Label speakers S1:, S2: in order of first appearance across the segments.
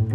S1: Hey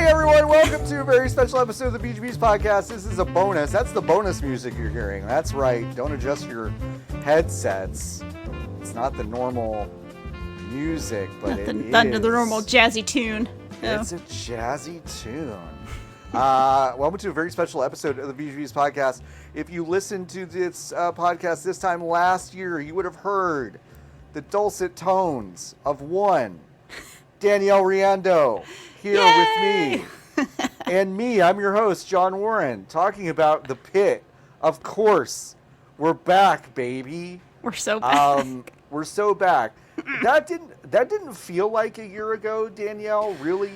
S1: everyone, welcome to a very special episode of the VGBees podcast. This is a bonus. That's the bonus music you're hearing. That's right. Don't adjust your headsets. It's not the normal music, but
S2: not the normal jazzy tune. No.
S1: It's a jazzy tune. Welcome to a very special episode of the VGBees podcast. If you listened to this podcast this time last year, you would have heard the dulcet tones of one Danielle Riendeau here
S2: Yay!
S1: with me. And me, I'm your host, John Warren, talking about the Pitt. Of course, we're back, baby.
S2: We're so back.
S1: We're so back. That didn't feel like a year ago, Danielle, really?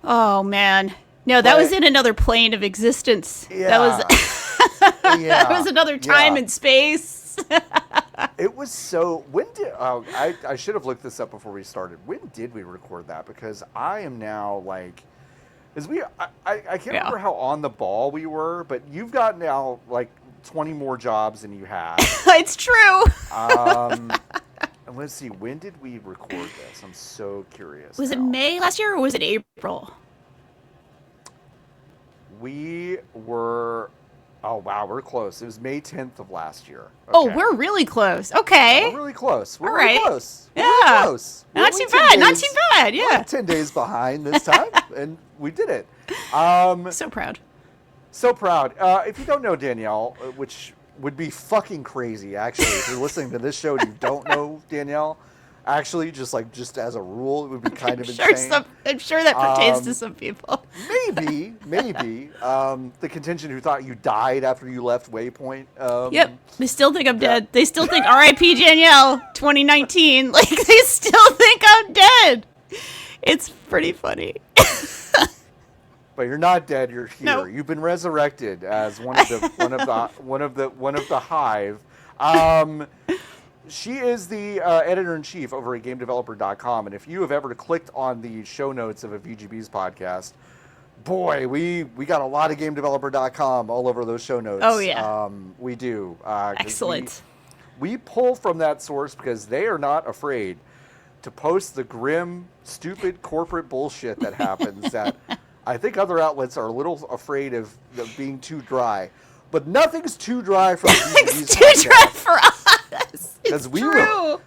S2: Oh, man. No, that was in another plane of existence.
S1: Yeah.
S2: That was another time and space.
S1: It was so. I should have looked this up before we started. When did we record that? Because I am now like, I can't remember how on the ball we were, but you've got now like 20 more jobs than you had.
S2: It's true.
S1: And let's see, when did we record this? I'm so curious.
S2: Was it May last year or was it April?
S1: We were. Oh, wow, we're close. It was May 10th of last year. Okay.
S2: Oh, we're really close. Okay.
S1: We're really close. We're
S2: All
S1: really
S2: right.
S1: close.
S2: Yeah.
S1: We're really close.
S2: Not too bad. Not too bad. Yeah.
S1: We're 10 days behind this time, and we did it.
S2: So proud.
S1: So proud. If you don't know Danielle, which would be fucking crazy, actually, if you're listening to this show and you don't know Danielle, actually, just as a rule, it would be kind of insane.
S2: I'm sure that pertains to some people.
S1: Maybe. The contingent who thought you died after you left Waypoint.
S2: Yep. They still think I'm dead. They still think R.I.P. Danielle 2019. Like, they still think I'm dead. It's pretty funny.
S1: But you're not dead. You're here.
S2: No.
S1: You've been resurrected as one of the hive. She is the editor-in-chief over at GameDeveloper.com, and if you have ever clicked on the show notes of a VGBees podcast, boy, we got a lot of GameDeveloper.com all over those show notes.
S2: Oh, yeah.
S1: We do.
S2: Excellent.
S1: We pull from that source because they are not afraid to post the grim, stupid corporate bullshit that happens that I think other outlets are a little afraid of being too dry. But nothing's too dry for
S2: Nothing's too dry for us. Because
S1: we will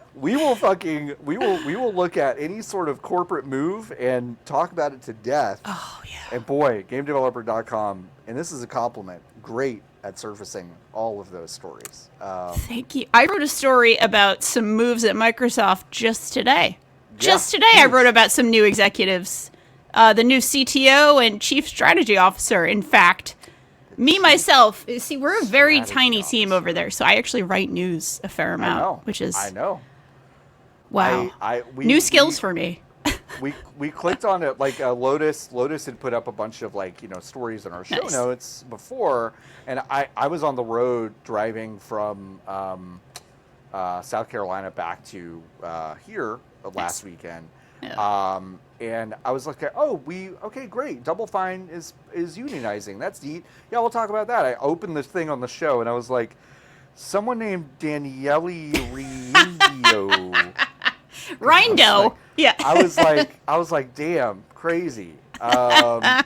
S1: look at any sort of corporate move and talk about it to death.
S2: Oh yeah.
S1: And boy, GameDeveloper.com, and this is a compliment, great at surfacing all of those stories.
S2: Thank you. I wrote a story about some moves at Microsoft just today. I wrote about some new executives, the new CTO and Chief Strategy Officer. In fact. Me, myself, see, we're a very tiny team over there, so I actually write news a fair amount, which is...
S1: I know.
S2: Wow. New skills for me.
S1: We clicked on it, like Lotus had put up a bunch of, stories in our show notes before, and I was on the road driving from South Carolina back to here last weekend. Yeah. And I was like, okay, great. Double Fine is unionizing. That's neat. Yeah, we'll talk about that. I opened this thing on the show, and I was like, someone named Danielle Riendeau.
S2: Riendeau. Yeah.
S1: I was like, damn, crazy. Yeah.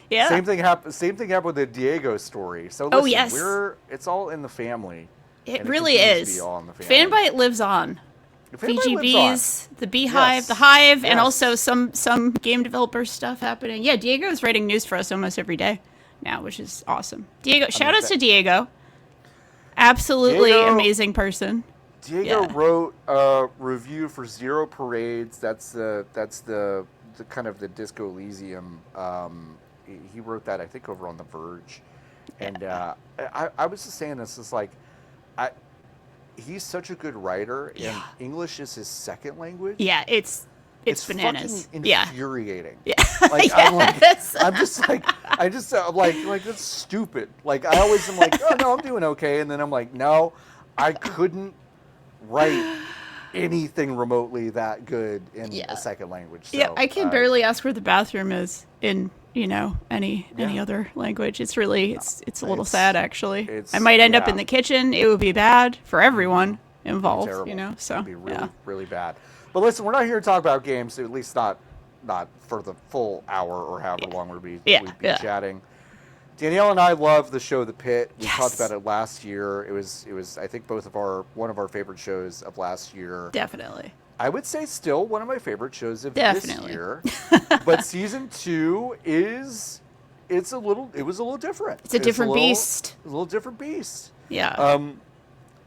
S1: Same thing happened with the Diego story. So listen, it's all in the family.
S2: It really is. Fanbyte lives on. VGBees, the Beehive, the Hive, and also some game developer stuff happening. Yeah, Diego's writing news for us almost every day now, which is awesome. Diego, shout out to Diego. Absolutely amazing person.
S1: Diego wrote a review for Zero Parades. That's the kind of the Disco Elysium. He wrote that, I think, over on The Verge. And I was just saying this is like, he's such a good writer, and English is his second language.
S2: Yeah, it's it's bananas.
S1: Fucking infuriating.
S2: Yeah.
S1: Like,
S2: Yes.
S1: I'm like, that's stupid. Like, I always am like, oh, no, I'm doing okay. And then I'm like, no, I couldn't write anything remotely that good in a second language. So,
S2: yeah, I can barely ask where the bathroom is in, any other language. It's really, it's a little sad, actually. I might end up in the kitchen. It would be bad for everyone involved, so.
S1: It'd be really, really bad. But listen, we're not here to talk about games, at least not for the full hour or however long we'd be chatting. Danielle and I love the show The Pitt. We talked about it last year. It was I think one of our favorite shows of last year.
S2: Definitely.
S1: I would say still one of my favorite shows of this year. But season 2 it was a little different.
S2: It's a different beast.
S1: It's a little different beast.
S2: Yeah.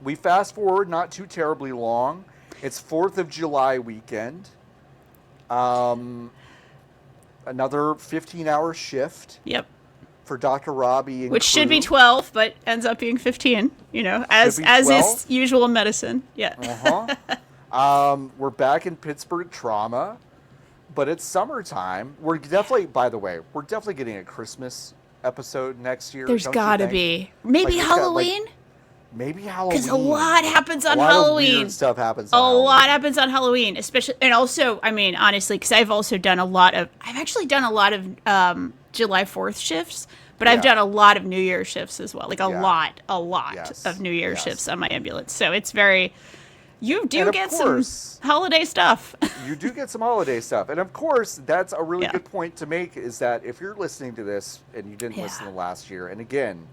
S1: We fast forward not too terribly long. It's 4th of July weekend. Another 15-hour shift.
S2: Yep.
S1: For Dr. Robbie and
S2: which should be 12, but ends up being 15, as is usual in medicine. Yeah.
S1: We're back in Pittsburgh trauma, but it's summertime. We're definitely getting a Christmas episode next year.
S2: There's got to be. Maybe Halloween?
S1: Maybe Halloween.
S2: Because a lot happens on Halloween.
S1: Weird stuff happens on Halloween.
S2: A lot happens on Halloween, especially, and also, I mean, honestly, because I've actually done a lot of July 4th shifts, but I've done a lot of New Year's shifts as well. Like a lot of New Year's shifts on my ambulance. So it's you do get some holiday stuff.
S1: You do get some holiday stuff. And of course, that's a really good point to make, is that if you're listening to this and you didn't listen to last year, and again,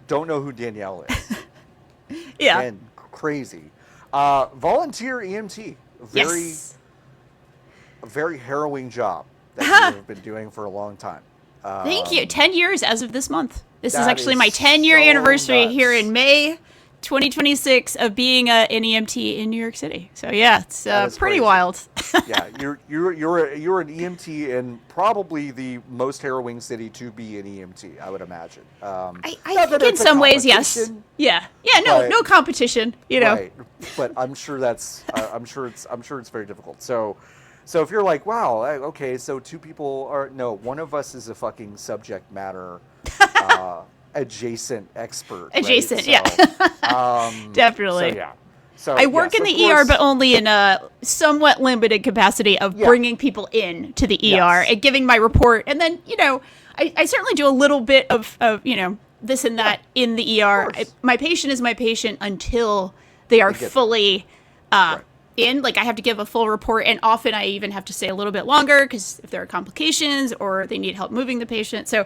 S1: don't know who Danielle is. And crazy. Volunteer EMT. A very harrowing job that you have been doing for a long time.
S2: Thank you. 10 years as of this month. This is actually my 10-year anniversary here in May 2026 of being an EMT in New York City. So it's pretty
S1: crazy.
S2: Wild.
S1: Yeah, you're an EMT in probably the most harrowing city to be an EMT, I would imagine.
S2: I think in some ways, yes. Yeah. No competition.
S1: Right. But I'm sure I'm sure it's very difficult. So if you're like, wow, okay, so one of us is a fucking subject matter adjacent expert.
S2: Adjacent,
S1: right?
S2: Definitely.
S1: So
S2: I work in the ER, but only in a somewhat limited capacity of bringing people in to the ER and giving my report. And then, I certainly do a little bit of this and that in the ER. My patient is my patient until they are fully in. Like, I have to give a full report, and often I even have to stay a little bit longer because if there are complications or they need help moving the patient. So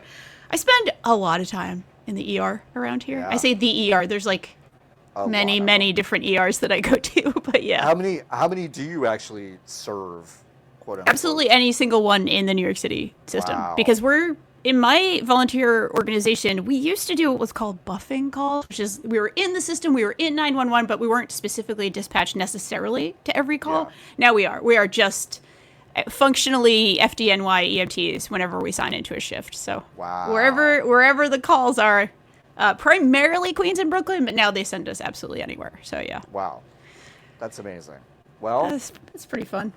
S2: I spend a lot of time in the ER around here. I say the ER. There's like many different ERs that I go to, but
S1: How many do you actually serve, quote unquote?
S2: Absolutely any single one in the New York City system. Wow. Because we're, in my volunteer organization, we used to do what was called buffing calls, which is we were in the system, we were in 911, but we weren't specifically dispatched necessarily to every call. Yeah. Now we are. We are just functionally FDNY EMTs whenever we sign into a shift. So wherever the calls are, primarily Queens and Brooklyn, but now they send us absolutely anywhere. So
S1: wow, that's amazing. Well,
S2: it's pretty fun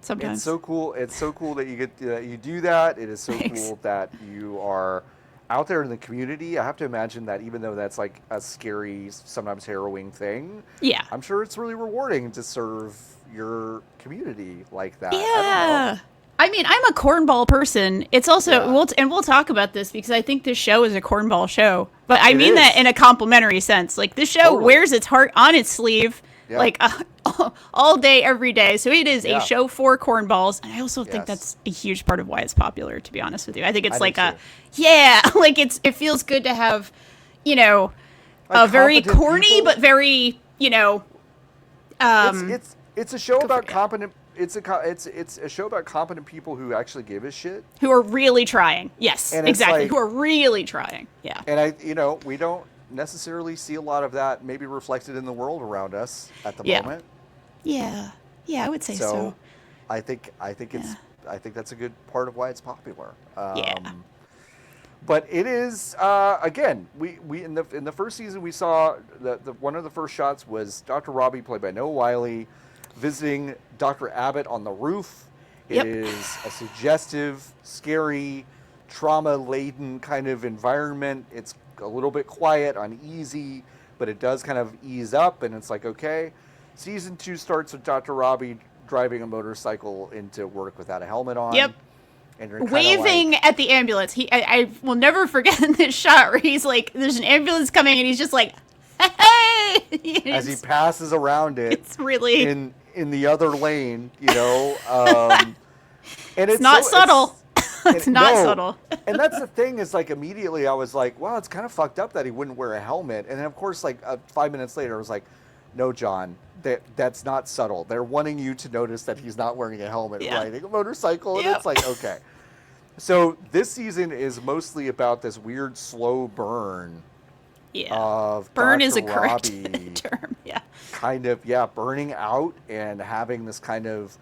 S2: sometimes.
S1: It's so cool. It's so cool that you do that. It is so cool that you are out there in the community. I have to imagine that even though that's like a scary, sometimes harrowing thing, I'm sure it's really rewarding to serve your community like that.
S2: Yeah. I mean, I'm a cornball person. It's also, we'll talk about this because I think this show is a cornball show. But I mean that in a complimentary sense. Like, this show wears its heart on its sleeve, like all day, every day. So it is a show for cornballs. And I also think that's a huge part of why it's popular, to be honest with you. I think it's like it feels good to have, a very corny, people, but very,
S1: it's a show about competent. It's a show about competent people who actually give a shit.
S2: Who are really trying. Yes, exactly. Like, who are really trying. Yeah.
S1: And we don't necessarily see a lot of that maybe reflected in the world around us at the moment.
S2: Yeah. Yeah, I would say so.
S1: I think that's a good part of why it's popular. But it is again, we in the first season we saw the one of the first shots was Dr. Robbie, played by Noah Wiley, visiting Dr. Abbott on the roof, It is a suggestive, scary, trauma-laden kind of environment. It's a little bit quiet, uneasy, but it does kind of ease up, and it's like, okay. Season 2 starts with Dr. Robbie driving a motorcycle into work without a helmet on.
S2: Yep.
S1: And you're
S2: waving at the ambulance. I will never forget this shot where he's like, there's an ambulance coming, and he's just like, hey!
S1: As he passes around it.
S2: It's really...
S1: In the other lane, and
S2: it's not subtle. It's not subtle.
S1: And that's the thing is, like, immediately I was like, wow, it's kind of fucked up that he wouldn't wear a helmet. And then, of course, like 5 minutes later, I was like, no, John, that's not subtle. They're wanting you to notice that he's not wearing a helmet riding a motorcycle. And it's like, okay. So this season is mostly about this weird slow burn of
S2: burn
S1: Dr.
S2: is a correct
S1: Robbie
S2: term.
S1: kind of burning out and having this kind of,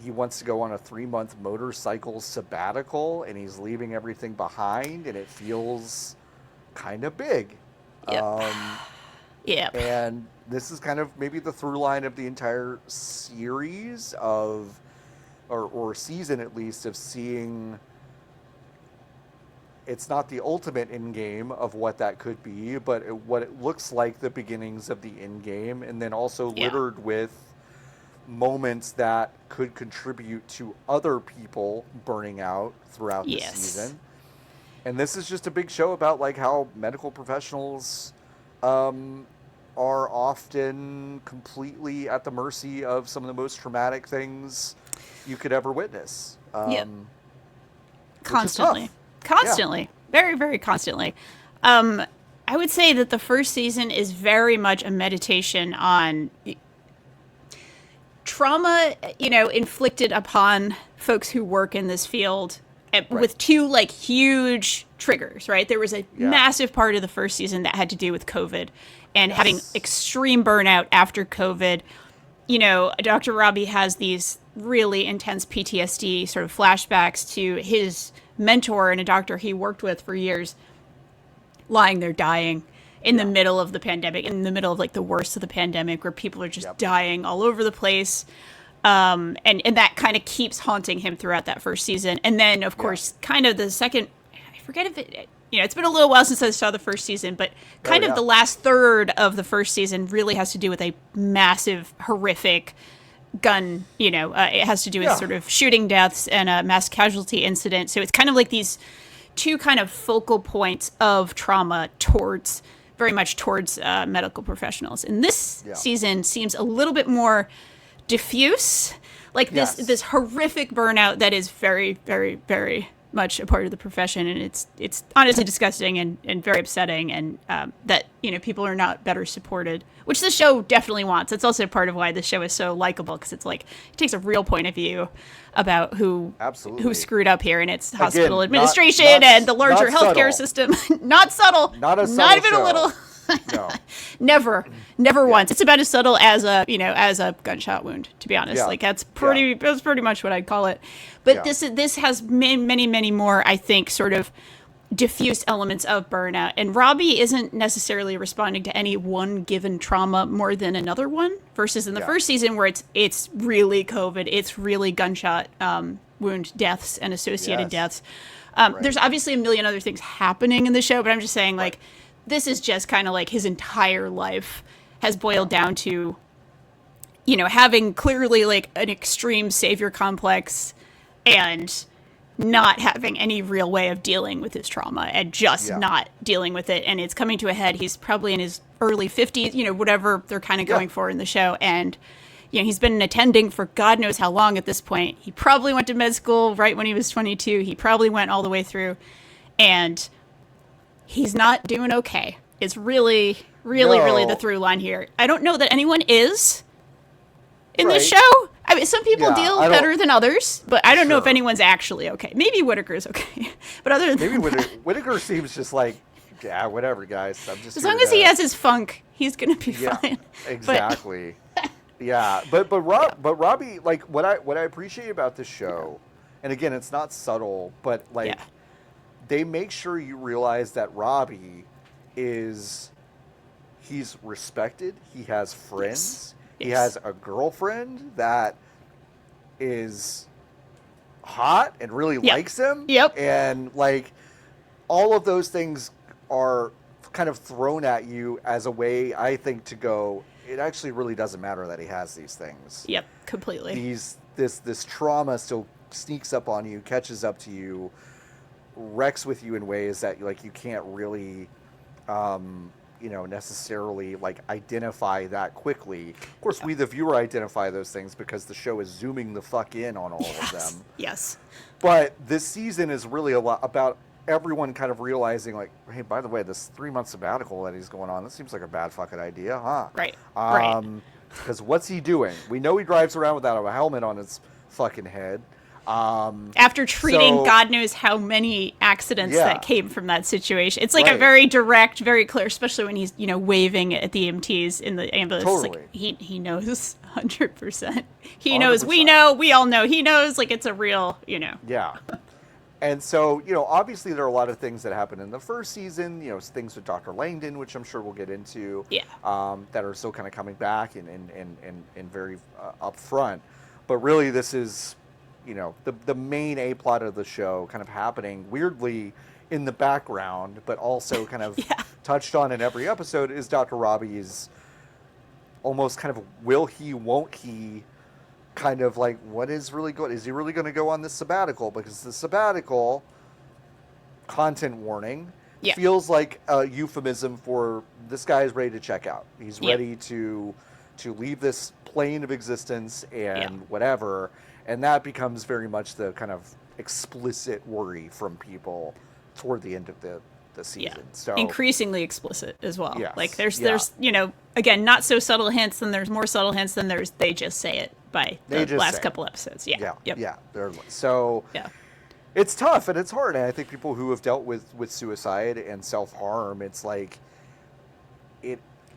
S1: he wants to go on a 3-month motorcycle sabbatical, and he's leaving everything behind, and it feels kind of big. And this is kind of maybe the through line of the entire series of, or season at least, of seeing. It's not the ultimate end game of what that could be, but what it looks like the beginnings of the end game, and then also littered with moments that could contribute to other people burning out throughout the season. And this is just a big show about like how medical professionals are often completely at the mercy of some of the most traumatic things you could ever witness.
S2: Constantly. Very, very constantly. I would say that the first season is very much a meditation on trauma, inflicted upon folks who work in this field with two like huge triggers, right? There was a massive part of the first season that had to do with COVID and having extreme burnout after COVID. Dr. Robbie has these really intense PTSD sort of flashbacks to his mentor and a doctor he worked with for years lying there dying in the middle of the pandemic, in the middle of like the worst of the pandemic, where people are just dying all over the place. And that kind of keeps haunting him throughout that first season. And then, of course, kind of the second, I forget if it's been a little while since I saw the first season, but kind of the last third of the first season really has to do with a massive, horrific gun, it has to do with sort of shooting deaths and a mass casualty incident. So it's kind of like these two kind of focal points of trauma very much towards medical professionals. And this season seems a little bit more diffuse, like this horrific burnout that is very, very, very much a part of the profession, and it's honestly disgusting and very upsetting, and that people are not better supported, which the show definitely wants. It's also part of why the show is so likable, because it's like it takes a real point of view about who screwed up here, and it's hospital administration and the larger healthcare system. Not subtle, not even a little. No. Never once. It's about as subtle as a gunshot wound, to be honest. Like that's pretty much what I'd call it. But this has many, many more, I think, sort of diffuse elements of burnout. And Robbie isn't necessarily responding to any one given trauma more than another one, versus in the first season where it's really COVID, it's really gunshot wound deaths and associated deaths. There's obviously a million other things happening in the show, but I'm just saying like this is just kind of like his entire life has boiled down to, having clearly like an extreme savior complex and not having any real way of dealing with his trauma and just not dealing with it. And it's coming to a head. He's probably in his early 50s, whatever they're kind of going for in the show. And, he's been attending for God knows how long at this point. He probably went to med school right when he was 22. He probably went all the way through. And he's not doing okay. It's really, really, really the through line here. I don't know that anyone is in this show. I mean, some people deal better than others, but I don't know if anyone's actually okay. Maybe Whitaker's okay, but other than
S1: Whitaker seems just like, whatever, guys. I'm just
S2: as long as he has his funk, he's gonna be fine.
S1: Exactly. But Robbie, like what I appreciate about this show, and again, it's not subtle, but like. They make sure you realize that Robbie he's respected. He has friends. He has a girlfriend that is hot and really likes him.
S2: Yep.
S1: And like all of those things are kind of thrown at you as a way, I think, to go, it actually really doesn't matter that he has these things.
S2: Yep, completely.
S1: This trauma still sneaks up on you, catches up to you, wrecks with you in ways that like you can't really necessarily like identify that quickly. Of course, we the viewer identify those things because the show is zooming the fuck in on all of them.
S2: Yes.
S1: But this season is really a lot about everyone kind of realizing like, hey, by the way, this 3-month sabbatical that he's going on, this seems like a bad fucking idea, huh?
S2: Right.
S1: Because what's he doing? We know he drives around without a helmet on his fucking head.
S2: After treating God knows how many accidents that came from that situation. It's like a very direct, very clear, especially when he's, waving at the EMTs in the ambulance.
S1: Totally.
S2: Like, he knows 100%. He knows, 100%. We know, we all know. He knows, like, it's a real,
S1: Yeah. And so, obviously there are a lot of things that happened in the first season, things with Dr. Langdon, which I'm sure we'll get into, that are still kind of coming back and very upfront. But really this is, the main A-plot of the show kind of happening weirdly in the background, but also kind of touched on in every episode is Dr. Robbie's almost kind of will he, won't he, kind of like, what is really good? Is he really going to go on this sabbatical? Because the sabbatical, content warning, feels like a euphemism for this guy is ready to check out. He's ready to leave this plane of existence and whatever. And that becomes very much the kind of explicit worry from people toward the end of the season.
S2: Yeah.
S1: So
S2: increasingly explicit as well.
S1: Yes.
S2: Like there's again, not so subtle hints, then there's more subtle hints, then they just say it by the last couple episodes. Yeah.
S1: So it's tough and it's hard. And I think people who have dealt with suicide and self-harm, it's like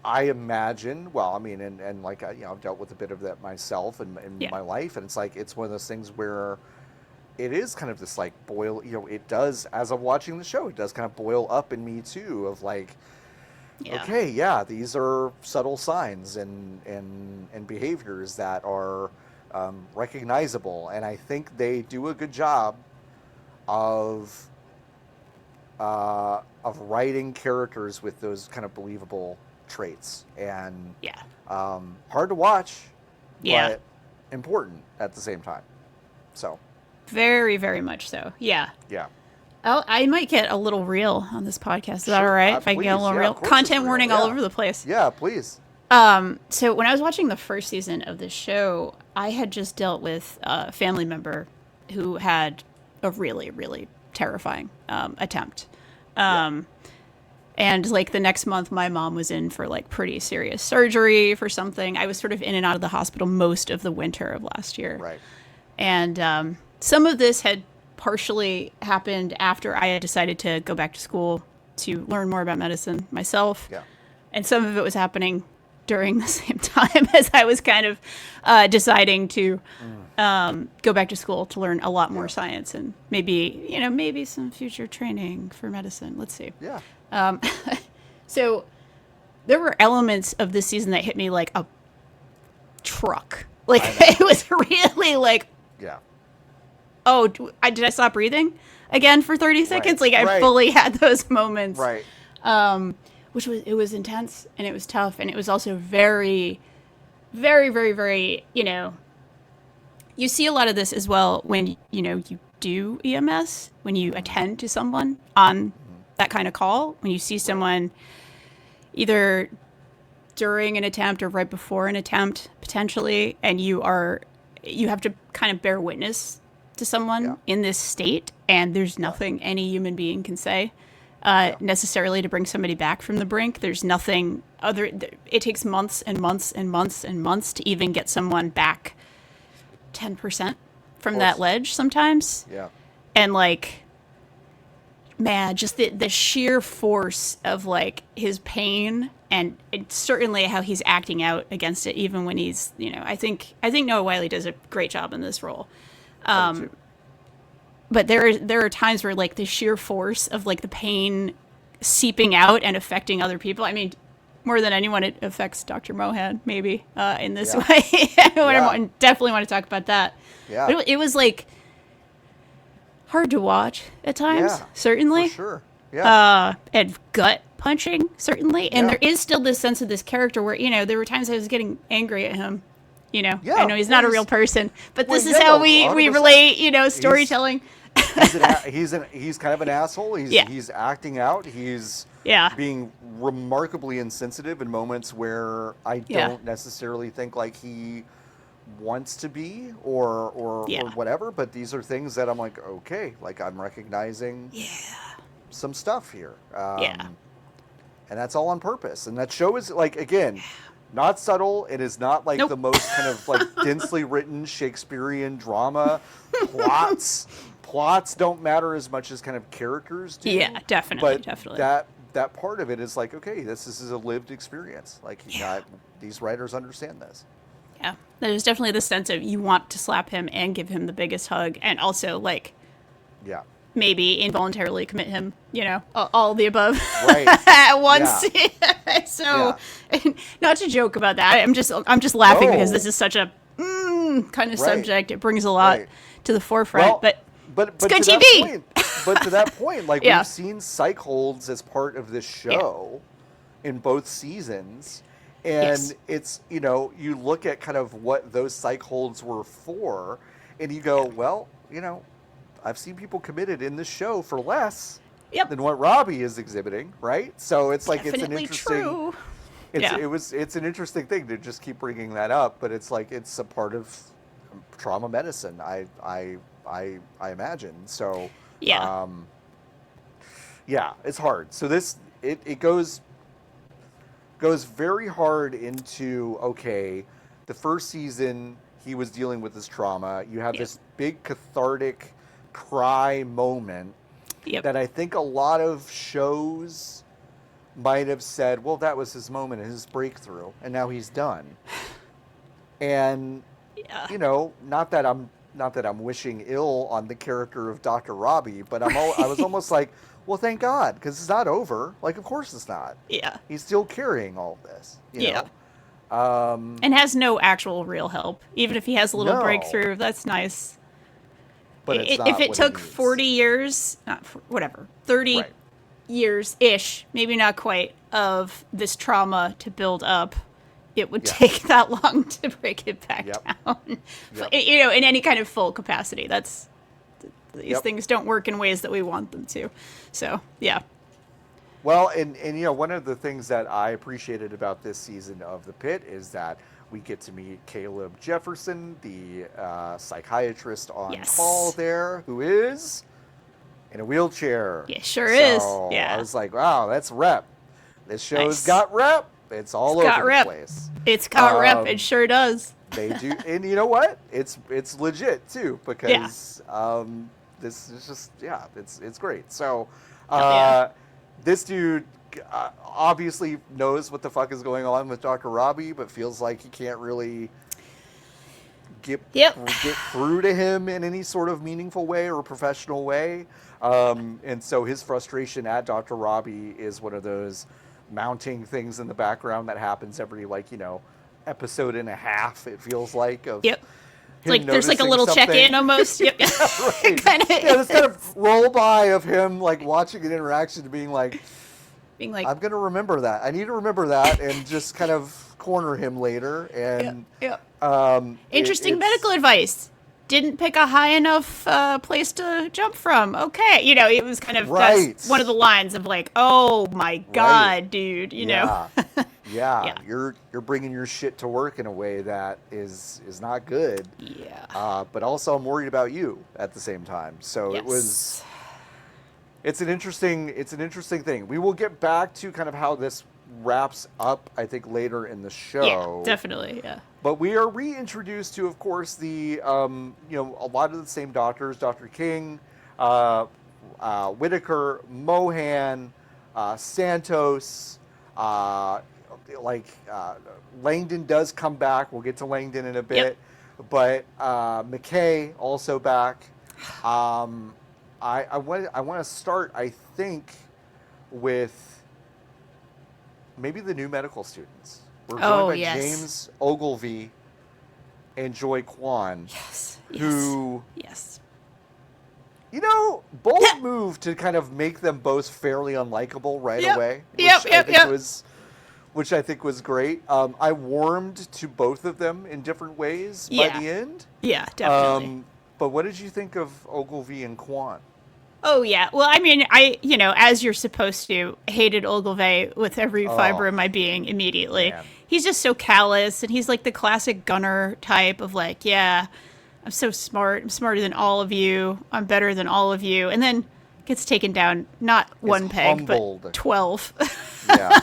S1: I imagine, and like, I've dealt with a bit of that myself in my life. And it's like, it's one of those things where it is kind of this like boil, it does, as I'm watching the show, it does kind of boil up in me too of like, okay, these are subtle signs and behaviors that are recognizable. And I think they do a good job of writing characters with those kind of believable traits, and hard to watch, but important at the same time. So
S2: very, very much so. Yeah. Oh, I might get a little real on this podcast. Is that all right? If I get a little real? Content warning all over the place.
S1: Yeah, please.
S2: So when I was watching the first season of this show, I had just dealt with a family member who had a really, really terrifying attempt. And like the next month, my mom was in for like pretty serious surgery for something. I was sort of in and out of the hospital most of the winter of last year.
S1: Right.
S2: And some of this had partially happened after I had decided to go back to school to learn more about medicine myself.
S1: Yeah.
S2: And some of it was happening during the same time as I was kind of deciding to go back to school to learn a lot more science and maybe some future training for medicine. Let's see.
S1: Yeah.
S2: So there were elements of this season that hit me like a truck. Like it was really like, oh, did I stop breathing again for 30 seconds? Like I fully had those moments.
S1: Right.
S2: It was intense and it was tough. And it was also very, very, very, very, you see a lot of this as well when, you do EMS, when you attend to someone on that kind of call, when you see someone either during an attempt or right before an attempt, potentially, and you have to kind of bear witness to someone in this state, and there's nothing any human being can say necessarily to bring somebody back from the brink. There's nothing other. It takes months and months and months and months to even get someone back 10% from that ledge sometimes.
S1: Yeah.
S2: And like, man, just the sheer force of like his pain and certainly how he's acting out against it, even when he's, I think Noah Wyle does a great job in this role. But there are times where like the sheer force of like the pain seeping out and affecting other people. I mean, more than anyone, it affects Dr. Mohan maybe in this way. I definitely want to talk about that.
S1: Yeah.
S2: But it was like hard to watch at times,
S1: Yeah,
S2: certainly.
S1: for sure. Yeah.
S2: And gut punching, certainly. And
S1: Yeah.
S2: there is still this sense of this character where, there were times I was getting angry at him.
S1: Yeah,
S2: I know he's not a real person, but
S1: well,
S2: this is
S1: yeah,
S2: how
S1: no,
S2: we
S1: 100%.
S2: relate, storytelling.
S1: He's kind of an asshole. He's acting out. He's being remarkably insensitive in moments where I don't necessarily think like he wants to be or whatever. But these are things that I'm like, okay, like I'm recognizing some stuff here. And that's all on purpose. And that show is like, again, not subtle. It is not like the most kind of like densely written Shakespearean drama. Plots don't matter as much as kind of characters do.
S2: Yeah, definitely.
S1: But that part of it is like, okay, this is a lived experience. Like these writers understand this.
S2: Yeah, there's definitely the sense of you want to slap him and give him the biggest hug, and also like, maybe involuntarily commit him. All the above at once. Yeah. So, not to joke about that. I'm just laughing because this is such a kind of subject. It brings a lot to the forefront, but it's good TV.
S1: But to that point, like we've seen psych holds as part of this show in both seasons. And it's, you look at kind of what those psych holds were for, and you go, well, I've seen people committed in this show for less than what Robbie is exhibiting, right? So it's like
S2: Definitely
S1: it's an interesting.
S2: True.
S1: It's an interesting thing to just keep bringing that up, but it's like it's a part of trauma medicine. I imagine. So it's hard. So this it goes very hard into, okay, the first season he was dealing with this trauma. You have this big cathartic cry moment that I think a lot of shows might have said, well, that was his moment, his breakthrough, and now he's done. And not that I'm wishing ill on the character of Dr. Robbie, but I was almost like, well, thank God, because it's not over. Like, of course it's not. Yeah. He's still carrying all of this. You know?
S2: And has no actual real help. Even if he has a little breakthrough, that's nice.
S1: But it's not
S2: if it took 40 years, 30 years-ish, maybe not quite, of this trauma to build up, it would take that long to break it back down. In any kind of full capacity. These things don't work in ways that we want them to. So,
S1: Well, and one of the things that I appreciated about this season of The Pitt is that we get to meet Caleb Jefferson, the psychiatrist on call there, who is in a wheelchair.
S2: Yeah, sure is.
S1: I was like, wow, that's rep. This show's got rep. It's all over the place.
S2: It's got rep. It sure does.
S1: They do, and you know what? It's legit too, because this is just it's great. So this dude obviously knows what the fuck is going on with Dr. Robbie, but feels like he can't really get through to him in any sort of meaningful way or professional way. And so his frustration at Dr. Robbie is one of those mounting things in the background that happens every episode and a half, it feels like, of
S2: like there's like a little check-in almost.
S1: Right. This kind of roll by of him watching an interaction, being like, I'm gonna remember that. I need to remember that, and just kind of corner him later. And
S2: interesting medical advice. Didn't pick a high enough place to jump from. Okay, it was kind of that's one of the lines of like, oh my god, dude, you know.
S1: You're bringing your shit to work in a way that is not good. But also I'm worried about you at the same time. So it's an interesting thing. We will get back to kind of how this wraps up, I think, later in the show.
S2: Yeah, definitely. Yeah.
S1: But we are reintroduced to, of course, the a lot of the same doctors: Dr. King, Whitaker, Mohan, Santos. Langdon does come back. We'll get to Langdon in a bit, but McKay also back. I want to start, I think, with maybe the new medical students. We're joined by James Ogilvy and Joy Kwan, who Bold move to kind of make them both fairly unlikable right away. Which I think was great. I warmed to both of them in different ways by the end.
S2: Yeah, definitely.
S1: But what did you think of Ogilvy and Quan?
S2: Oh, yeah. Well, I mean, as you're supposed to, hated Ogilvy with every fiber of my being immediately.
S1: Man.
S2: He's just so callous, and he's like the classic gunner type of like, yeah, I'm so smart. I'm smarter than all of you. I'm better than all of you. And then gets taken down, not one peg, but 12.
S1: Yeah.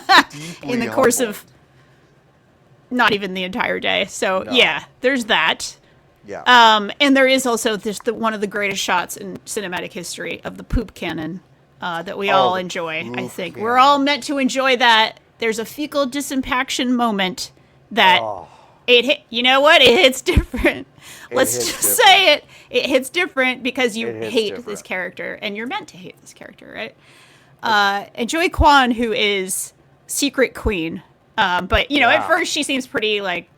S2: In the course of not even the entire day. So, yeah, there's that.
S1: Yeah.
S2: And there is also one of the greatest shots in cinematic history of the poop cannon that we all enjoy, I think. We're all meant to enjoy that. There's a fecal disimpaction moment that it hit. You know what? It hits different. Let's just say it. It hits different because you hate this character, and you're meant to hate this character, right? And Joy Kwan, who is secret queen, but at first she seems pretty like,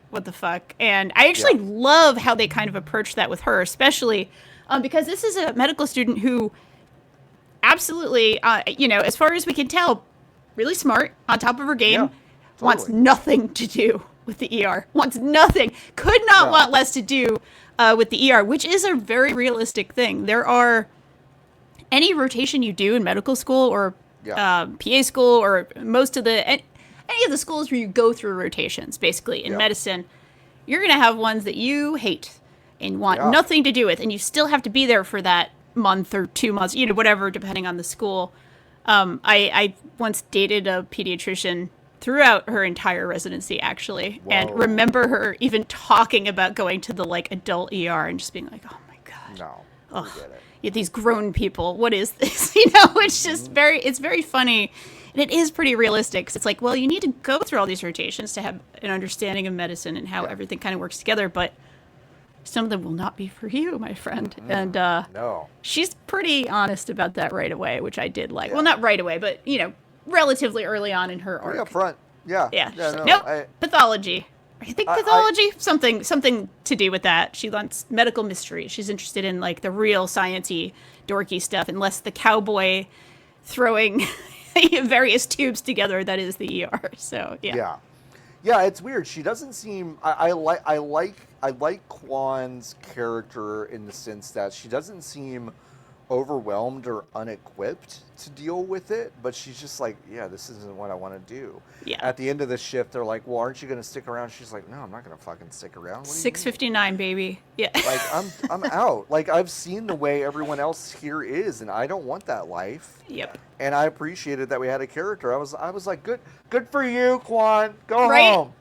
S2: what the fuck? And I actually love how they kind of approach that with her, especially because this is a medical student who absolutely, as far as we can tell, really smart, on top of her game, wants nothing to do with the ER. Wants nothing. Could not want less to do with the ER, which is a very realistic thing. There are any rotation you do in medical school or PA school or most of the... Any of the schools where you go through rotations, basically, in medicine, you're going to have ones that you hate and want nothing to do with, and you still have to be there for that month or 2 months, whatever, depending on the school. I once dated a pediatrician throughout her entire residency, actually, and remember her even talking about going to the, adult ER and just being like, oh, my God.
S1: No, forget it.
S2: Yeah, these grown people, what is this? It's just it's very funny. And it is pretty realistic. 'Cause it's like, well, you need to go through all these rotations to have an understanding of medicine and how everything kind of works together. But some of them will not be for you, my friend. And she's pretty honest about that right away, which I did like. Yeah. Well, not right away, but, relatively early on in her arc.
S1: Up front. Yeah.
S2: Yeah. Nope. Pathology. I think pathology, something to do with that. She wants medical mystery. She's interested in, the real sciencey, dorky stuff, and less the cowboy throwing... various tubes together that is the ER. So yeah,
S1: it's weird. She doesn't seem I like Kwan's character in the sense that she doesn't seem overwhelmed or unequipped to deal with it, but she's just like, this isn't what I want to do. At the end of the shift, they're like, well, aren't you going to stick around? She's like, no, I'm not going to fucking stick around.
S2: 6:59, baby. Yeah.
S1: I'm out. I've seen the way everyone else here is, and I don't want that life.
S2: Yep.
S1: And I appreciated that we had a character. I was like, good for you, Quan. Go home.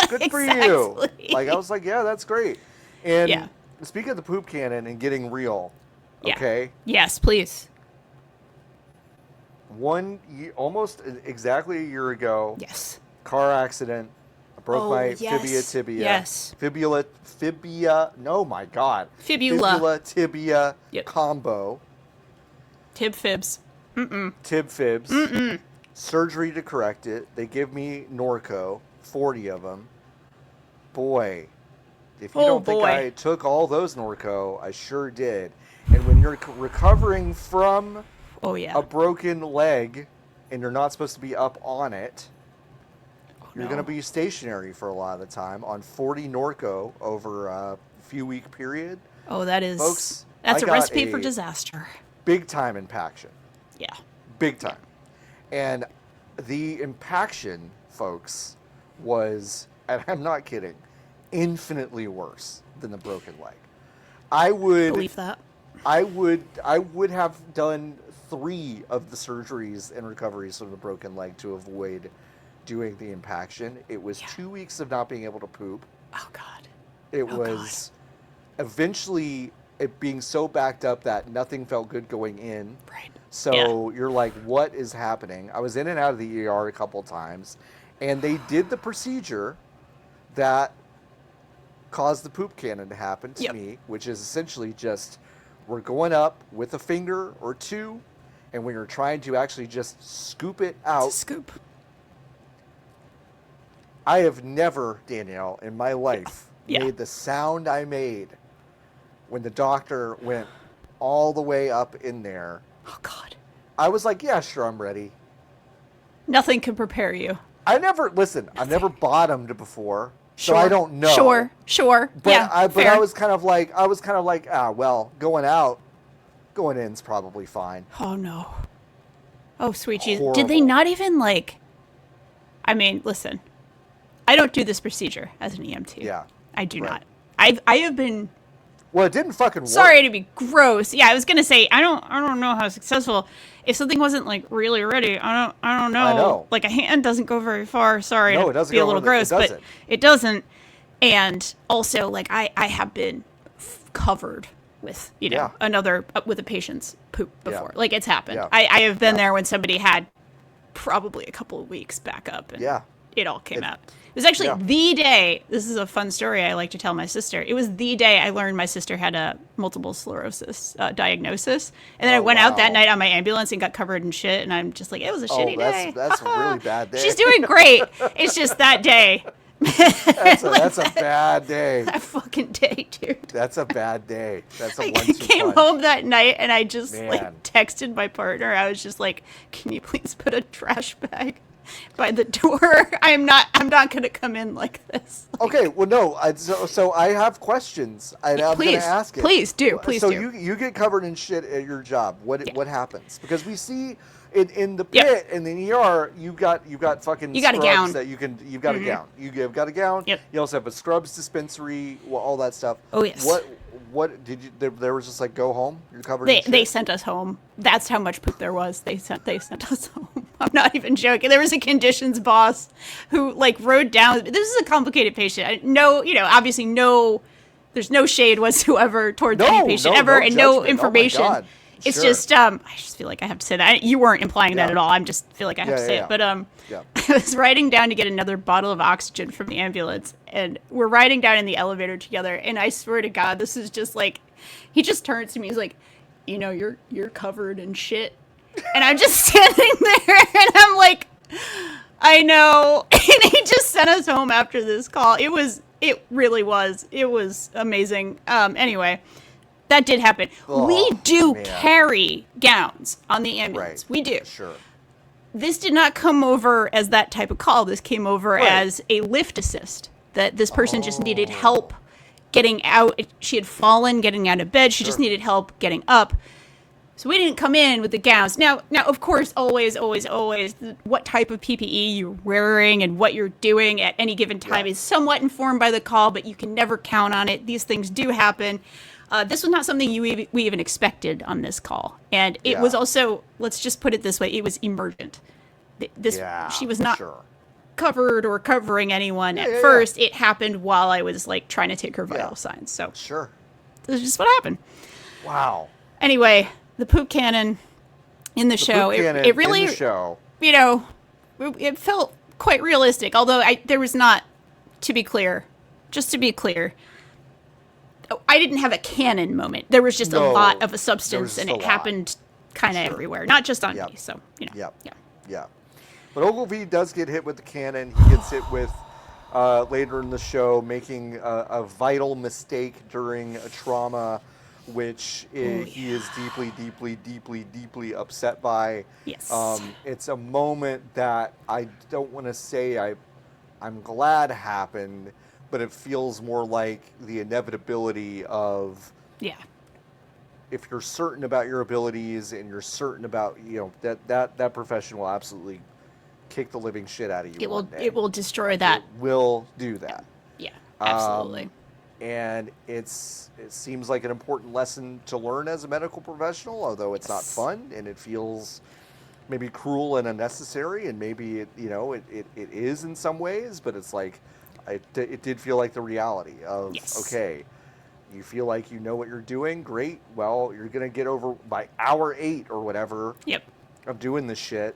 S1: Good for you. I was like, that's great. And speaking of the poop cannon and getting real, okay?
S2: Yes, please.
S1: Almost exactly a year ago.
S2: Yes.
S1: Car accident. I broke my tibia.
S2: Yes.
S1: Fibula. No, my God.
S2: Fibula
S1: tibia combo.
S2: Tib fibs.
S1: Tib fibs. Surgery to correct it. They give me Norco, 40 of them. Boy, if you don't think I took all those Norco, I sure did. And when you're recovering from a broken leg and you're not supposed to be up on it, you're going to be stationary for a lot of the time on 40 Norco over a few week period.
S2: Oh, that is,
S1: folks,
S2: that's a recipe for disaster.
S1: Big time impaction.
S2: Yeah.
S1: Big time. And the impaction, folks, was, and I'm not kidding, infinitely worse than the broken leg. I would
S2: believe that.
S1: I would have done 3 of the surgeries and recoveries from the broken leg to avoid doing the impaction. It was 2 weeks of not being able to poop.
S2: Oh, God.
S1: It was eventually it being so backed up that nothing felt good going in.
S2: Right.
S1: So you're like, what is happening? I was in and out of the ER a couple times, and they did the procedure that caused the poop cannon to happen to me, which is essentially just we're going up with a finger or 2, and when you're trying to actually just scoop it out.
S2: It's a scoop.
S1: I have never, Danielle, in my life made the sound I made when the doctor went all the way up in there.
S2: Oh, God.
S1: I was like, yeah, sure, I'm ready.
S2: Nothing can prepare you.
S1: I've never bottomed before, so
S2: Sure.
S1: I don't know.
S2: Sure.
S1: But
S2: yeah,
S1: I
S2: fair.
S1: was kind of like, well, going in's probably fine.
S2: Oh, no. Oh, sweet Jesus.
S1: Horrible.
S2: Did they not even, like... I mean, listen. I don't do this procedure as an EMT.
S1: Yeah.
S2: I do
S1: Right.
S2: not. I have been...
S1: Well, it didn't fucking work.
S2: Sorry to be gross. Yeah, I was gonna say I don't know how successful. If something wasn't like really ready, I don't know.
S1: I know.
S2: Like a hand doesn't go very far. Sorry,
S1: No,
S2: to
S1: it doesn't
S2: be a
S1: go
S2: little
S1: over
S2: gross, but it doesn't. And also, like I have been covered with
S1: Yeah.
S2: another with a patient's poop
S1: Yeah.
S2: before. Like it's happened.
S1: Yeah.
S2: I have been
S1: Yeah.
S2: there when somebody had probably a couple of weeks back up, and
S1: Yeah.
S2: it all came out. It was actually the day, this is a fun story I like to tell my sister. It was the day I learned my sister had a multiple sclerosis diagnosis. And then I went out that night on my ambulance and got covered in shit. And I'm just like, it was a shitty day.
S1: That's a really bad day.
S2: She's doing great. It's just that day.
S1: That's a bad day.
S2: That fucking day, dude.
S1: That's a bad day. That's a
S2: I
S1: one-two
S2: came
S1: punch.
S2: home that night and I just
S1: Man.
S2: like texted my partner. I was just like, can you please put a trash bag by the door? I'm not gonna come in like this.
S1: Okay, well, no. So I have questions. I'm going to ask it.
S2: Please do.
S1: So you get covered in shit at your job. What happens? Because we see in the pit in the ER, you've got fucking
S2: You got a
S1: scrubs
S2: gown.
S1: that you can. You've got a gown. You've got a gown.
S2: Yep.
S1: You also have a scrubs dispensary. All that stuff.
S2: Oh, yes.
S1: What did you? There was just like go home. You're covered in shit.
S2: They sent us home. That's how much poop there was. They sent us home. I'm not even joking. There was a conditions boss who like rode down. This is a complicated patient. Obviously there's no shade whatsoever towards any patient ever, and no
S1: judgment.
S2: information.
S1: Oh my God.
S2: It's
S1: Sure.
S2: just I just feel like I have to say that. You weren't implying that
S1: Yeah.
S2: at all. I'm just feel like I have to say it. But
S1: Yeah.
S2: I was riding down to get another bottle of oxygen from the ambulance, and we're riding down in the elevator together. And I swear to God, this is just like, he just turns to me. He's like, you're covered in shit, and I'm just standing there, and I'm like, I know. And he just sent us home after this call. It really was. It was amazing. Anyway. That did happen.
S1: Oh,
S2: we do
S1: man.
S2: carry gowns on the ambulance.
S1: Right.
S2: We do.
S1: Sure.
S2: This did not come over as that type of call. This came over
S1: Right.
S2: as a lift assist, that this person just needed help getting out. She had fallen, getting out of bed. She just needed help getting up. So we didn't come in with the gowns. Now, of course, always, what type of PPE you're wearing and what you're doing at any given time is somewhat informed by the call, but you can never count on it. These things do happen. This was not something we even expected on this call. And it was also, let's just put it this way, it was emergent. She was not covered or covering anyone at first. It happened while I was like trying to take her vital signs. So
S1: Sure.
S2: this is just what happened.
S1: Wow.
S2: Anyway, the poop cannon in the show, it really,
S1: in the show.
S2: It felt quite realistic. Although there was not, to be clear, I didn't have a cannon moment. There was just a lot of a substance, and it happened kind of everywhere, not just on me. So,
S1: Yeah. But Ogilvy does get hit with the cannon. He gets hit with, later in the show, making a vital mistake during a trauma, which he is deeply upset by.
S2: Yes.
S1: It's a moment that I don't want to say I'm glad happened, but it feels more like the inevitability of if you're certain about your abilities and you're certain about that profession will absolutely kick the living shit out of you.
S2: It will destroy that.
S1: It will do that.
S2: Yeah, absolutely.
S1: And it seems like an important lesson to learn as a medical professional, although it's not fun and it feels maybe cruel and unnecessary, and maybe it is in some ways, but it's like it did feel like the reality of okay, you feel like you know what you're doing, great. Well, you're gonna get over by hour 8 or whatever of doing this shit.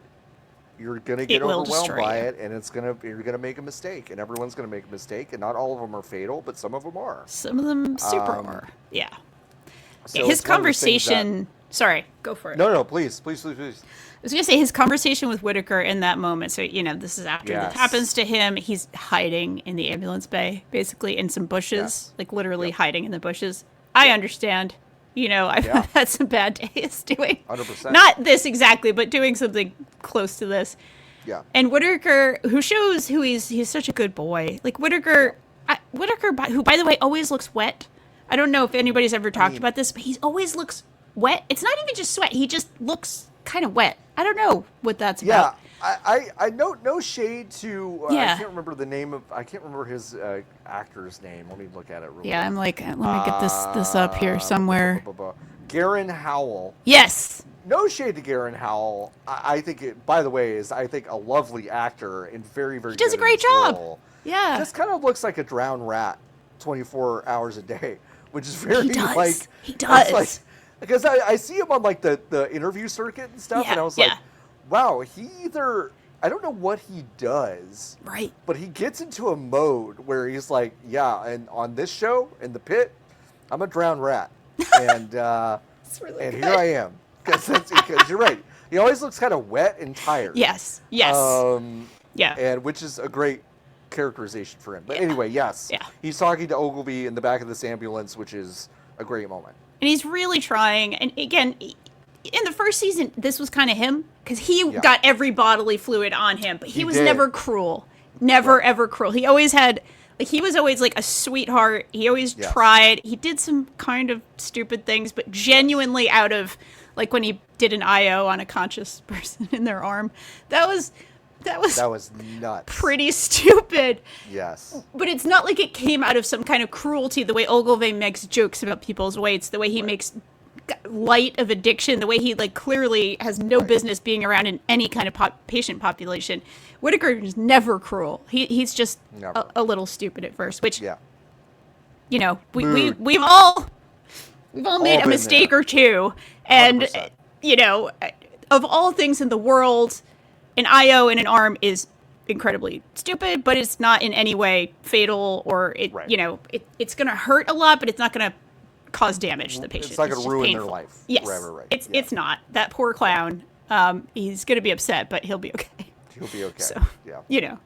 S1: You're gonna get overwhelmed by it, and you're gonna make a mistake, and everyone's gonna make a mistake, and not all of them are fatal, but some of them are.
S2: Some of them super are. Yeah.
S1: So
S2: his conversation. Sorry, go for it.
S1: No, please.
S2: I was going to say his conversation with Whitaker in that moment. So, this is after this happens to him. He's hiding in the ambulance bay, basically in some bushes, like literally hiding in the bushes. I understand. I've
S1: Yeah.
S2: had some bad days doing
S1: 100%.
S2: not this exactly, but doing something close to this.
S1: Yeah.
S2: And Whittaker, who shows who he's such a good boy. Like Whittaker, who by the way always looks wet. I don't know if anybody's ever talked about this, but he always looks wet. It's not even just sweat; he just looks kind of wet. I don't know what that's about.
S1: I no shade to
S2: Yeah.
S1: I can't remember his actor's name. Let me look at it real quick.
S2: Yeah, I'm like, let me get this up here somewhere.
S1: Garen Howell.
S2: Yes.
S1: No shade to Garen Howell. I think by the way, is a lovely actor and very, very.
S2: He does
S1: good
S2: a great
S1: in his
S2: job.
S1: role.
S2: Yeah.
S1: Just kind of looks like a drowned rat, 24 hours a day, which is very
S2: He does.
S1: like.
S2: He does.
S1: It's like, because I see him on like the interview circuit and stuff,
S2: Yeah,
S1: and I was
S2: yeah.
S1: like, wow, I don't know what he does,
S2: Right.
S1: but he gets into a mode where he's like, yeah, and on this show in the pit, I'm a drowned rat, and
S2: Really
S1: and
S2: good.
S1: here I am, because you're right. He always looks kind of wet and tired.
S2: Yes. Yeah.
S1: And which is a great characterization for him. But anyway, yes.
S2: Yeah.
S1: He's talking to Ogilvy in the back of this ambulance, which is a great moment.
S2: And he's really trying. And again, in the first season, this was kind of him because he got every bodily fluid on him, but he was
S1: did.
S2: never cruel. Never, ever cruel. He always had, he was always like a sweetheart. He always tried. He did some kind of stupid things, but genuinely out of, like when he did an IO on a conscious person in their arm. That was
S1: nuts.
S2: pretty stupid.
S1: Yes.
S2: But it's not like it came out of some kind of cruelty, the way Ogilvy makes jokes about people's weights, the way he makes light of addiction, the way he like clearly has no business being around in any kind of patient population. Whittaker is never cruel. He's just a little stupid at first, which, we've all made a mistake or two. And,
S1: 100%.
S2: Of all things in the world, an IO in an arm is incredibly stupid, but it's not in any way fatal or it's going to hurt a lot, but it's not going to cause damage to the patient.
S1: It's not going to ruin
S2: painful.
S1: their life.
S2: Yes.
S1: Right.
S2: It's not. That poor clown, he's going to be upset, but he'll be okay.
S1: He'll be okay.
S2: So,
S1: yeah.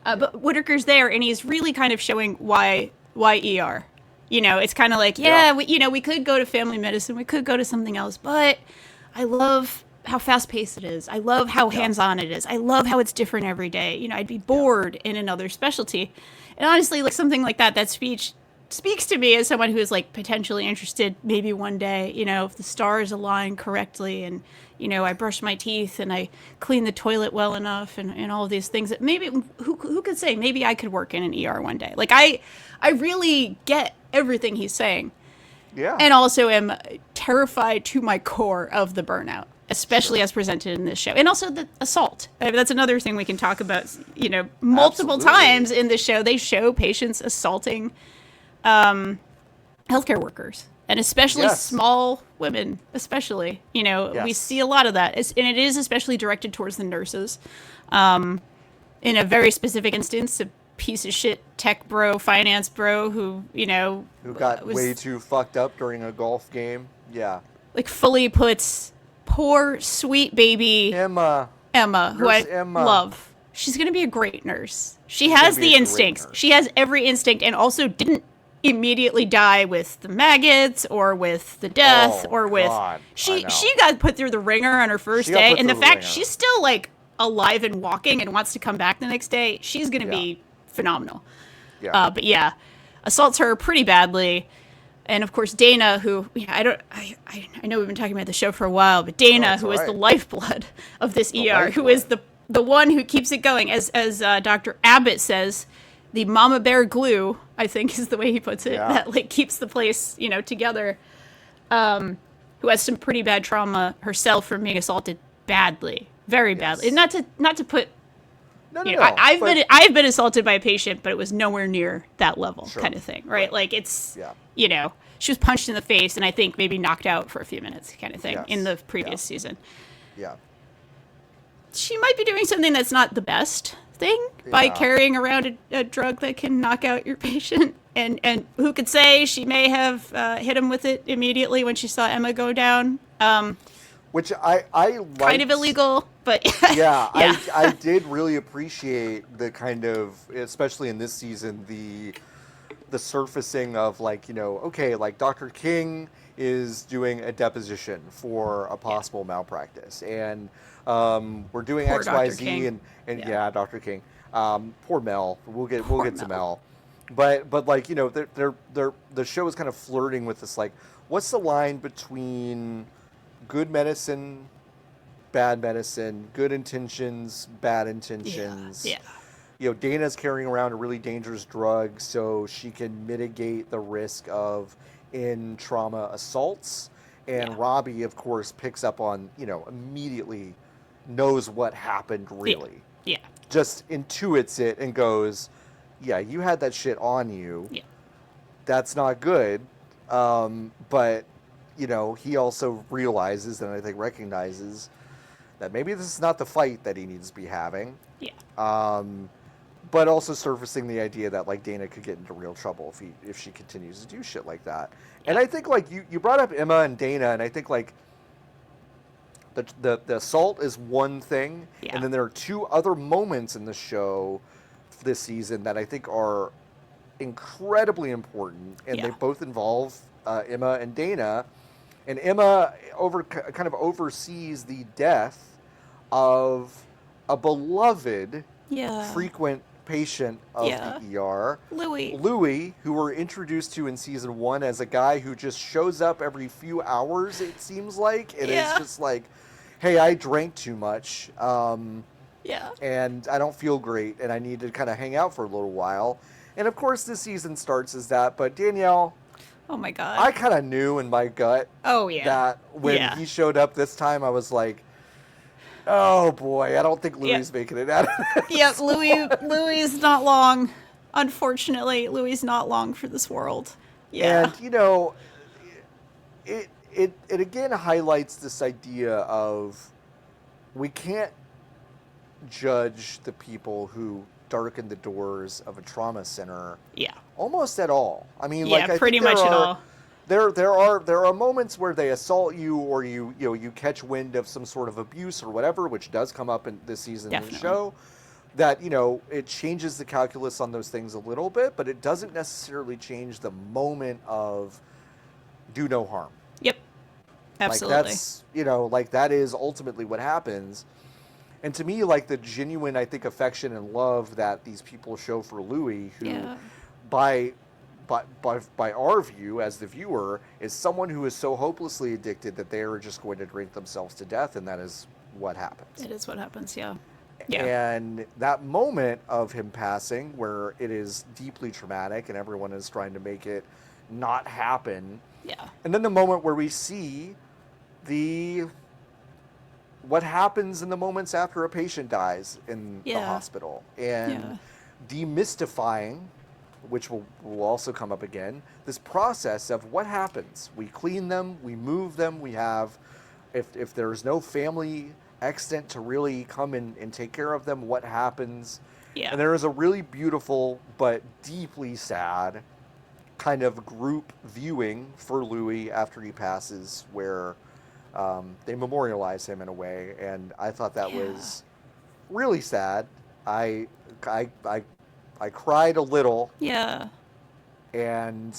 S2: But Whittaker's there, and he's really kind of showing why ER. It's kind of like, we could go to family medicine, we could go to something else, but I love how fast-paced it is. I love how hands-on it is. I love how it's different every day. I'd be bored in another specialty. And honestly, like something like that speech speaks to me as someone who is like potentially interested maybe one day, if the stars align correctly and, I brush my teeth and I clean the toilet well enough and all of these things that maybe, who could say, maybe I could work in an ER one day. Like I really get everything he's saying.
S1: Yeah.
S2: And also am terrified to my core of the burnout, especially as presented in this show. And also the assault. I mean, that's another thing we can talk about, multiple times in the show. They show patients assaulting healthcare workers, and especially small women, especially, we see a lot of that. And it is especially directed towards the nurses. In a very specific instance, a piece of shit tech bro, finance bro who
S1: got way too fucked up during a golf game. Yeah.
S2: Like fully puts poor sweet baby Emma, who I love. She's going to be a great nurse. She has the instincts. She has every instinct, and also didn't immediately die with the maggots or with the death or with she got put through the ringer on her first day, and the fact she's still like alive and walking and wants to come back the next day, she's going to be phenomenal. But assaults her pretty badly. And of course Dana, who I know we've been talking about the show for a while, but Dana, who is the lifeblood of this ER, who is the one who keeps it going, as Dr. Abbott says, the mama bear glue, I think is the way he puts it, that like keeps the place, together. Who has some pretty bad trauma herself from being assaulted badly, very badly. And not to put, I've been assaulted by a patient, but it was nowhere near that level, kind of thing, right? Like it's, she was punched in the face and I think maybe knocked out for a few minutes, kind of thing, in the previous season.
S1: Yeah.
S2: She might be doing something that's not the best thing by carrying around a drug that can knock out your patient, and who could say she may have hit him with it immediately when she saw Emma go down,
S1: which I liked.
S2: Kind of illegal, but
S1: I did really appreciate the kind of, especially in this season, the surfacing of like, okay, like Dr. King is doing a deposition for a possible malpractice, and we're doing
S2: Poor Dr.
S1: XYZ,
S2: King.
S1: and
S2: Yeah.
S1: yeah, Dr. King. Poor Mel. We'll get to
S2: Mel.
S1: Mel, but like, you know, the show is kind of flirting with this, like, what's the line between good medicine, bad medicine, good intentions, bad intentions.
S2: Yeah.
S1: You know, Dana's carrying around a really dangerous drug so she can mitigate the risk of in-trauma assaults. And Robbie, of course, picks up on, you know, immediately knows what happened, really.
S2: Yeah.
S1: Just intuits it and goes, yeah, you had that shit on you.
S2: Yeah.
S1: That's not good. But, you know, he also realizes, and I think recognizes, that maybe this is not the fight that he needs to be having.
S2: Yeah.
S1: But also surfacing the idea that, like, Dana could get into real trouble if she continues to do shit like that. Yeah. And I think, like, you brought up Emma and Dana, and I think, like, the assault is one thing, and then there are two other moments in the show this season that I think are incredibly important, and they both involve Emma and Dana. And Emma kind of oversees the death of a beloved frequent patient of the ER, Louis, who we're introduced to in season 1 as a guy who just shows up every few hours, it seems like, and it's just like, hey, I drank too much, and I don't feel great, and I need to kind of hang out for a little while. And of course this season starts as that, but Danielle,
S2: oh my God,
S1: I kind of knew in my gut that when he showed up this time, I was like, oh boy, I don't think Louis is making it out of this.
S2: Yep, Louis is not long. Unfortunately, Louis is not long for this world. Yeah.
S1: And, you know, it again highlights this idea of we can't judge the people who darken the doors of a trauma center almost at all. I mean, like, I
S2: pretty much at all.
S1: There are moments where they assault you, or you catch wind of some sort of abuse or whatever, which does come up in this season of the show. That, you know, it changes the calculus on those things a little bit, but it doesn't necessarily change the moment of do no harm.
S2: Yep, absolutely.
S1: Like, that's, you know, like, that is ultimately what happens. And to me, like, the genuine, I think, affection and love that these people show for Louis, who by our view as the viewer, is someone who is so hopelessly addicted that they are just going to drink themselves to death, and that is what happens.
S2: It is what happens, yeah.
S1: And that moment of him passing, where it is deeply traumatic and everyone is trying to make it not happen.
S2: Yeah.
S1: And then the moment where we see what happens in the moments after a patient dies in the hospital, and demystifying, which will also come up again, this process of what happens. We clean them, we move them, we have, if there's no family extant to really come and take care of them, what happens? Yeah. And there is a really beautiful but deeply sad kind of group viewing for Louis after he passes, where they memorialize him in a way, and I thought that was really sad. I cried a little. Yeah. And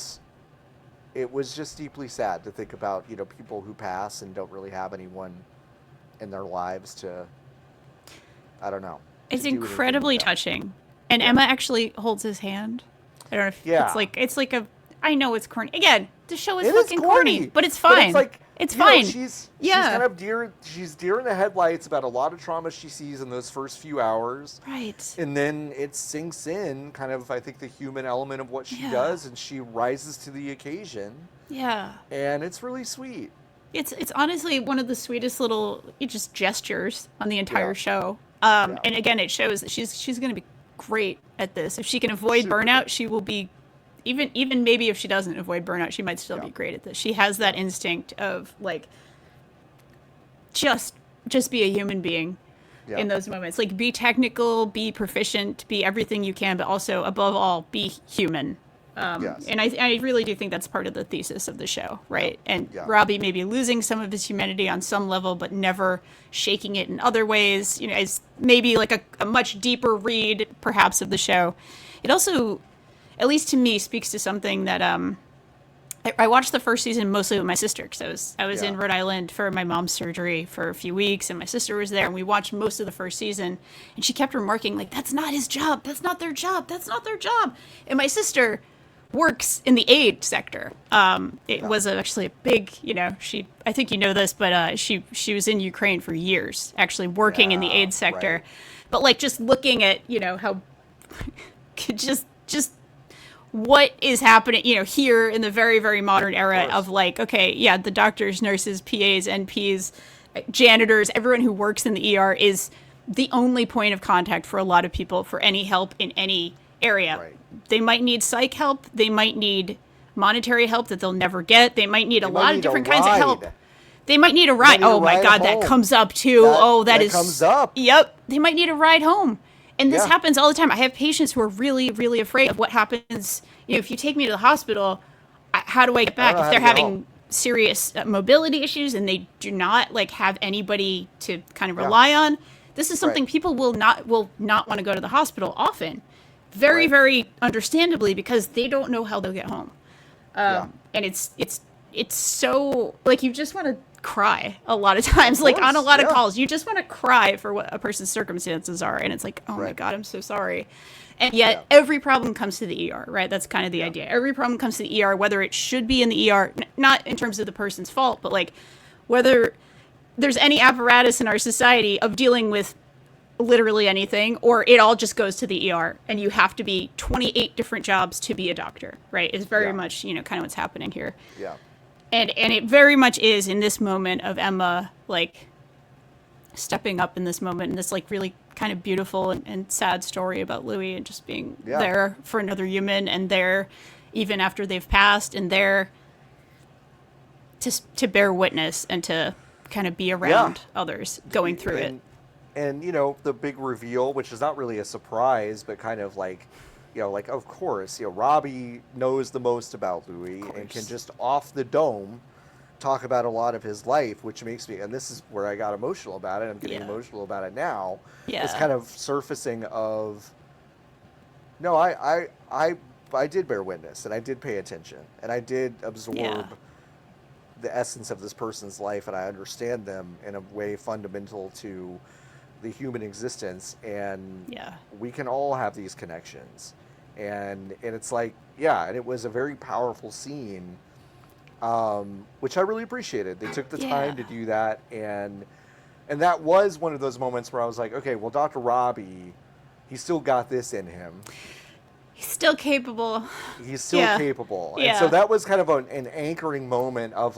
S1: it was just deeply sad to think about, you know, people who pass and don't really have anyone in their lives to, I don't know.
S2: It's incredibly touching. And Emma actually holds his hand. I don't know if it's like a, I know it's corny. Again, the show is fucking corny, but it's fine. But it's like, it's fine.
S1: Know, she's kind of she's deer in the headlights about a lot of trauma she sees in those first few hours.
S2: Right.
S1: And then it sinks in kind of, I think, the human element of what she does, and she rises to the occasion. Yeah. And it's really sweet.
S2: It's honestly one of the sweetest little just gestures on the entire show. And again, it shows that she's going to be great at this. If she can avoid burnout, she will be. Even maybe if she doesn't avoid burnout, she might still be great at this. She has that instinct of, like, just be a human being in those moments. Like, be technical, be proficient, be everything you can, but also, above all, be human. And I really do think that's part of the thesis of the show, right? And Robbie maybe losing some of his humanity on some level, but never shaking it in other ways, you know, is maybe like a much deeper read, perhaps, of the show. It also, at least to me, speaks to something that I watched the first season mostly with my sister because I was
S1: Yeah.
S2: in Rhode Island for my mom's surgery for a few weeks, and my sister was there, and we watched most of the first season. And she kept remarking like, "That's not his job. That's not their job. That's not their job." And my sister works in the aid sector. It was actually a big, I think you know this, but she was in Ukraine for years, actually working in the aid sector.
S1: Right.
S2: But like just looking at how just what is happening, here in the very, very modern era of like, okay, yeah, the doctors, nurses, PAs, NPs, janitors, everyone who works in the ER is the only point of contact for a lot of people for any help in any area.
S1: Right.
S2: They might need psych help. They might need monetary help that they'll never get. They might need a lot of different kinds of help. They might need a ride. Oh my God, that comes up too. That
S1: comes up.
S2: Yep. They might need a ride home. And this happens all the time. I have patients who are really, really afraid of what happens. If you take me to the hospital, how do I get back? If they're having serious mobility issues and they do not have anybody to kind of rely on, this is something people will not want to go to the hospital often. Very, very understandably, because they don't know how they'll get home. And it's so you just want to cry a lot of times, on a lot of calls, you just want to cry for what a person's circumstances are. And it's like, oh my God, I'm so sorry. And yet every problem comes to the ER, right? That's kind of the idea. Every problem comes to the ER, whether it should be in the ER, not in terms of the person's fault, but whether there's any apparatus in our society of dealing with literally anything, or it all just goes to the ER and you have to be 28 different jobs to be a doctor, right? It's very much, kind of what's happening here.
S1: Yeah.
S2: And it very much is in this moment of Emma, stepping up in this moment, and this really kind of beautiful and sad story about Louis and just being there for another human, and there even after they've passed, and there to bear witness and to kind of be around others going through it.
S1: And the big reveal, which is not really a surprise, but kind of of course, Robbie knows the most about Louis and can just off the dome talk about a lot of his life, which makes me, and this is where I got emotional about it. I'm getting emotional about it now.
S2: Yeah.
S1: It's kind of surfacing of, no, I did bear witness and I did pay attention and I did absorb the essence of this person's life, and I understand them in a way fundamental to the human existence, and we can all have these connections, and it's and it was a very powerful scene, which I really appreciated. They took the time to do that, and that was one of those moments where I was like, okay, well, Dr. Robbie, he's still got this in him.
S2: He's still capable.
S1: He's still capable. And so that was kind of an anchoring moment of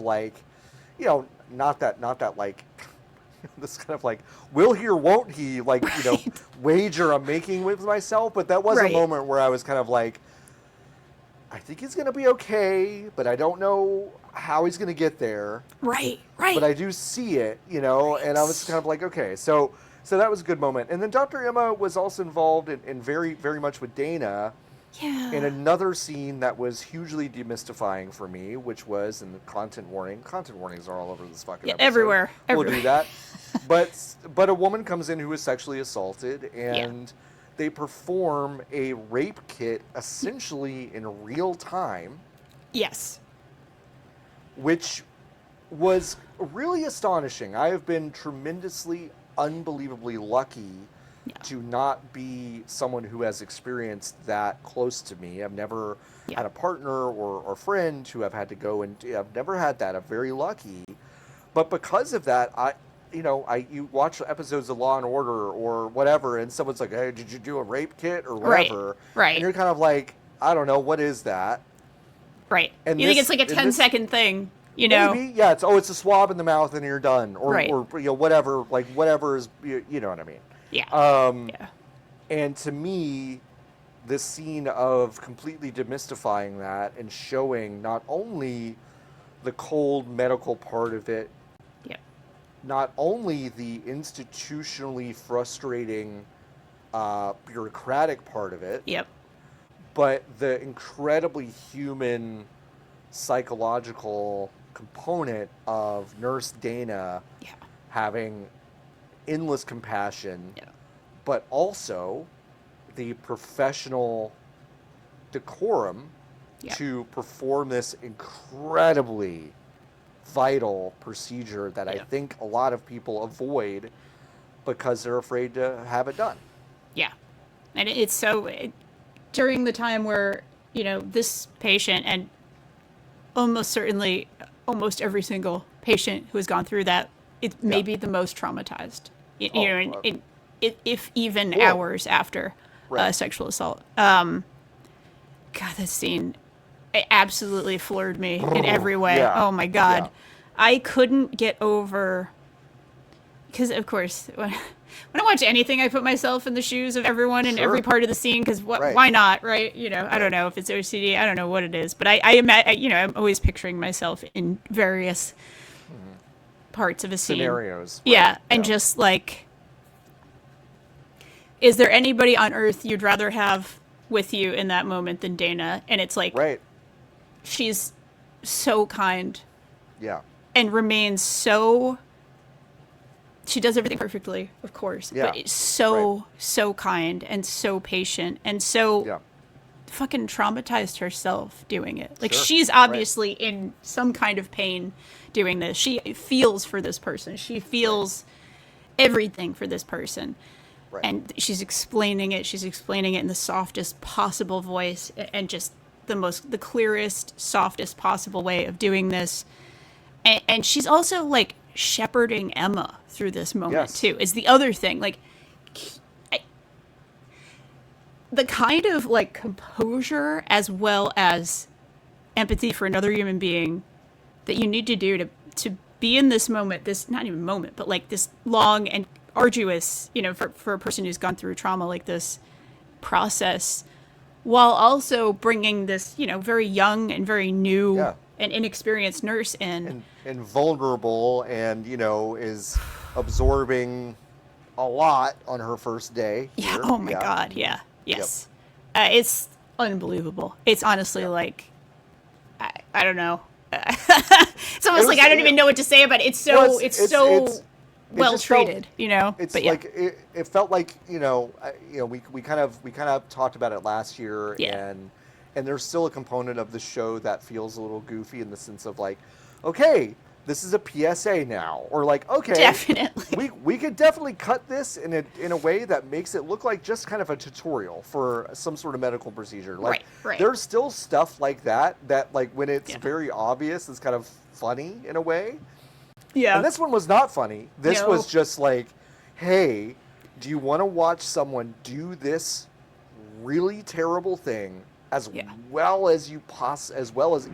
S1: not that this kind of will he or won't he wager I'm making with myself, but that was a moment where I was kind of I think he's going to be okay, but I don't know how he's going to get there.
S2: Right.
S1: But I do see it, and I was kind of okay. So that was a good moment. And then Dr. Emma was also involved in very, very much with Dana in another scene that was hugely demystifying for me, which was in the content warning. Content warnings are all over this fucking episode.
S2: Everywhere.
S1: We'll do that. But a woman comes in who is sexually assaulted, and they perform a rape kit essentially in real time.
S2: Yes.
S1: Which was really astonishing. I have been tremendously, unbelievably lucky to not be someone who has experienced that close to me. I've never had a partner or friend who have had to go, and I've never had that. I'm very lucky. But because of that, you watch episodes of Law and Order or whatever, and someone's like, hey, did you do a rape kit or whatever?
S2: Right.
S1: And you're kind of I don't know, what is that?
S2: Right. You think it's a 10-second thing,
S1: Maybe, yeah. It's a swab in the mouth and you're done, or whatever. Whatever is, you know what I mean?
S2: Yeah.
S1: And to me, this scene of completely demystifying that and showing not only the cold medical part of it, not only the institutionally frustrating bureaucratic part of it, but the incredibly human psychological component of Nurse Dana having endless compassion, but also the professional decorum to perform this incredibly vital procedure that I think a lot of people avoid because they're afraid to have it done.
S2: Yeah. And it's so, during the time where, this patient, and almost certainly almost every single patient who has gone through that, it may be the most traumatized, if even hours after sexual assault. God, this scene, it absolutely floored me in every way.
S1: Yeah.
S2: Oh my God.
S1: Yeah.
S2: I couldn't get over, because of course, when I watch anything, I put myself in the shoes of everyone in every part of the scene, because why not, right? I don't know if it's OCD, I don't know what it is, but I'm always picturing myself in various parts of a scene.
S1: Scenarios.
S2: Right? Yeah,
S1: and
S2: and just like, is there anybody on earth you'd rather have with you in that moment than Dana? And it's like, she's so kind.
S1: Yeah.
S2: And remains so, she does everything perfectly, of course, but it's so kind and so patient and so fucking traumatized herself doing it. Like, she's obviously in some kind of pain doing this. She feels for this person. She feels everything for this person. Right. And she's explaining it. She's explaining it in the softest possible voice and just the clearest, softest possible way of doing this. And she's also like shepherding Emma through this moment too, is the other thing. Like, the kind of like composure as well as empathy for another human being that you need to do to be in this moment, this not even moment, but like this long and arduous, for a person who's gone through trauma like this process, while also bringing this, very young and very new and inexperienced nurse in.
S1: And vulnerable and, is absorbing a lot on her first day.
S2: Yeah. Here. Oh my God. Yeah. Yes. Yep. It's unbelievable. It's honestly like, I don't know. It's almost like I don't even know what to say about it. It's so, it's well treated,
S1: It's
S2: but
S1: like it felt like we kind of talked about it last year, and there's still a component of the show that feels a little goofy in the sense of like, okay, this is a PSA now, or like, okay,
S2: definitely
S1: we could definitely cut this in a way that makes it look like just kind of a tutorial for some sort of medical procedure. Like,
S2: right.
S1: There's still stuff like that like when it's very obvious, it's kind of funny in a way.
S2: Yeah.
S1: And this one was not funny. This was just like, hey, do you want to watch someone do this really terrible thing as well as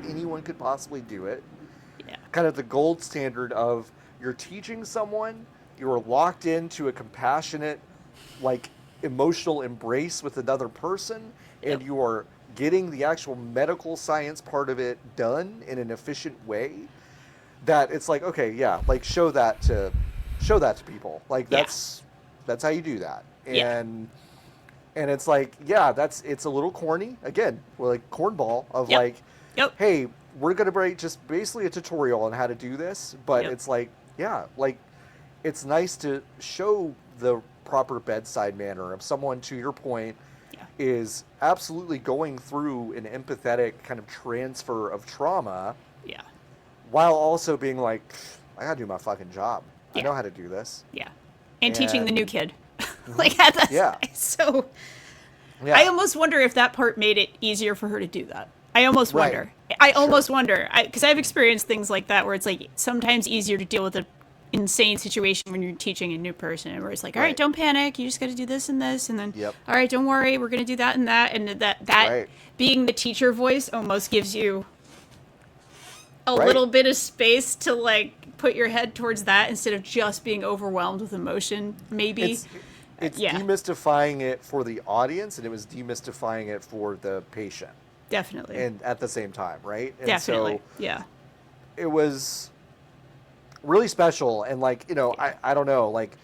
S1: anyone could possibly do it?
S2: Yeah.
S1: Kind of the gold standard of, you're teaching someone, you're locked into a compassionate, like, emotional embrace with another person, and you are getting the actual medical science part of it done in an efficient way. That it's like, okay, like, show that to people. Like, that's how you do that. And it's like, it's a little corny. Again, we're like cornball of like, hey, we're gonna break just basically a tutorial on how to do this, but it's like, like, it's nice to show the proper bedside manner of someone, to your point, is absolutely going through an empathetic kind of transfer of trauma. Yeah. While also being like, I gotta do my fucking job. I know how to do this. Yeah.
S2: And teaching the new kid. Like, that's so... Yeah. I almost wonder if that part made it easier for her to do that. I almost wonder. I almost wonder. Because I've experienced things like that where it's like sometimes easier to deal with an insane situation when you're teaching a new person. Where it's like, all right, don't panic. You just got to do this and this. And then, all right, don't worry. We're going to do that and that. And that being the teacher voice almost gives you a little bit of space to like put your head towards that instead of just being overwhelmed with emotion. Maybe
S1: it's demystifying it for the audience, and it was demystifying it for the patient.
S2: Definitely.
S1: And at the same time, right? And
S2: definitely.
S1: So it was really special, and like, I don't know, like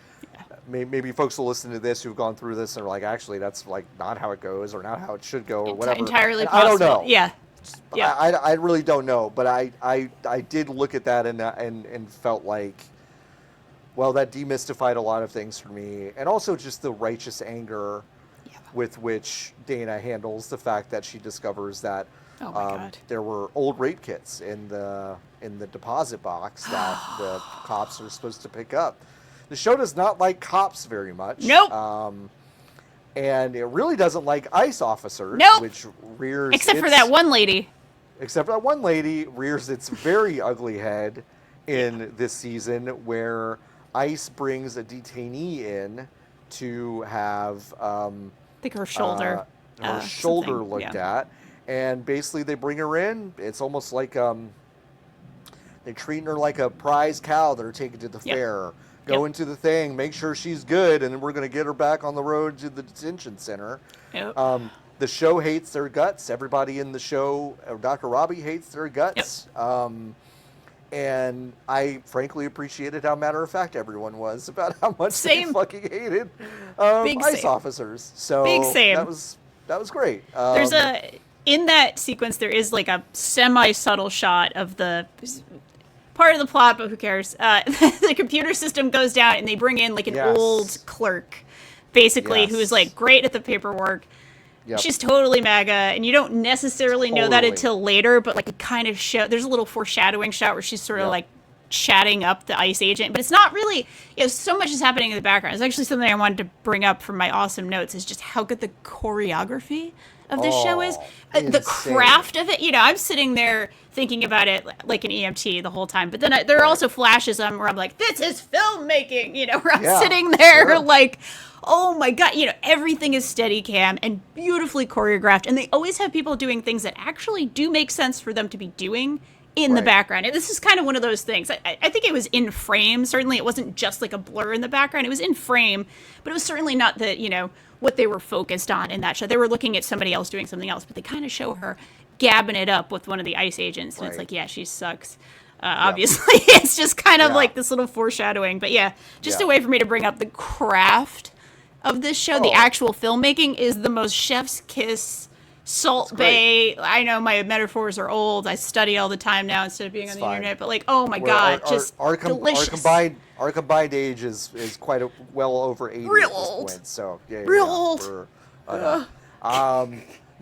S1: maybe folks will listen to this who've gone through this and are like, actually, that's like not how it goes, or not how it should go, or whatever.
S2: Entirely possible.
S1: I don't know.
S2: Yeah.
S1: I really don't know, but I did look at that and felt like, well, that demystified a lot of things for me, and also just the righteous anger with which Dana handles the fact that she discovers that
S2: Oh my God.
S1: There were old rape kits in the deposit box that the cops are supposed to pick up. The show does not like cops very much.
S2: Nope.
S1: And it really doesn't like ICE officers,
S2: Nope.
S1: which rears
S2: Except for that one lady.
S1: Except that one lady rears its very ugly head in this season, where ICE brings a detainee in to have
S2: I think her shoulder.
S1: her shoulder
S2: something.
S1: looked at, and basically they bring her in. It's almost like they're treating her like a prize cow that are taken to the fair. Go into the thing, make sure she's good, and then we're going to get her back on the road to the detention center.
S2: Yep.
S1: The show hates their guts. Everybody in the show, Dr. Robbie hates their guts. Yep. And I frankly appreciated how matter-of-fact everyone was about how much they fucking hated ICE officers. So
S2: Big same.
S1: That was great.
S2: There's in that sequence, there is like a semi-subtle shot of the part of the plot, but who cares? The computer system goes down, and they bring in like an old clerk, basically, who is like great at the paperwork. Yep. She's totally MAGA, and you don't necessarily know that until later, but like it kind of there's a little foreshadowing shot where she's sort of like chatting up the ICE agent, but it's not really, so much is happening in the background. It's actually something I wanted to bring up from my awesome notes, is just how good the choreography of this show is. The craft of it, I'm sitting there thinking about it like an EMT the whole time, but then there are also flashes where I'm like, this is filmmaking, where I'm sitting there like, oh my God, everything is steady cam and beautifully choreographed, and they always have people doing things that actually do make sense for them to be doing in the background. And this is kind of one of those things. I think it was in frame. Certainly it wasn't just like a blur in the background. It was in frame, but it was certainly not the, what they were focused on in that show. They were looking at somebody else doing something else, but they kind of show her gabbing it up with one of the ICE agents. And it's like, yeah, she sucks. Obviously, it's just kind of like this little foreshadowing. But just a way for me to bring up the craft of this show. The actual filmmaking is the most chef's kiss, Salt Bay. I know my metaphors are old. I study all the time now instead of being on the internet. But like, oh my God, just delicious.
S1: Our combined age is quite well over 80
S2: Real
S1: at this
S2: old.
S1: point. So
S2: Real old.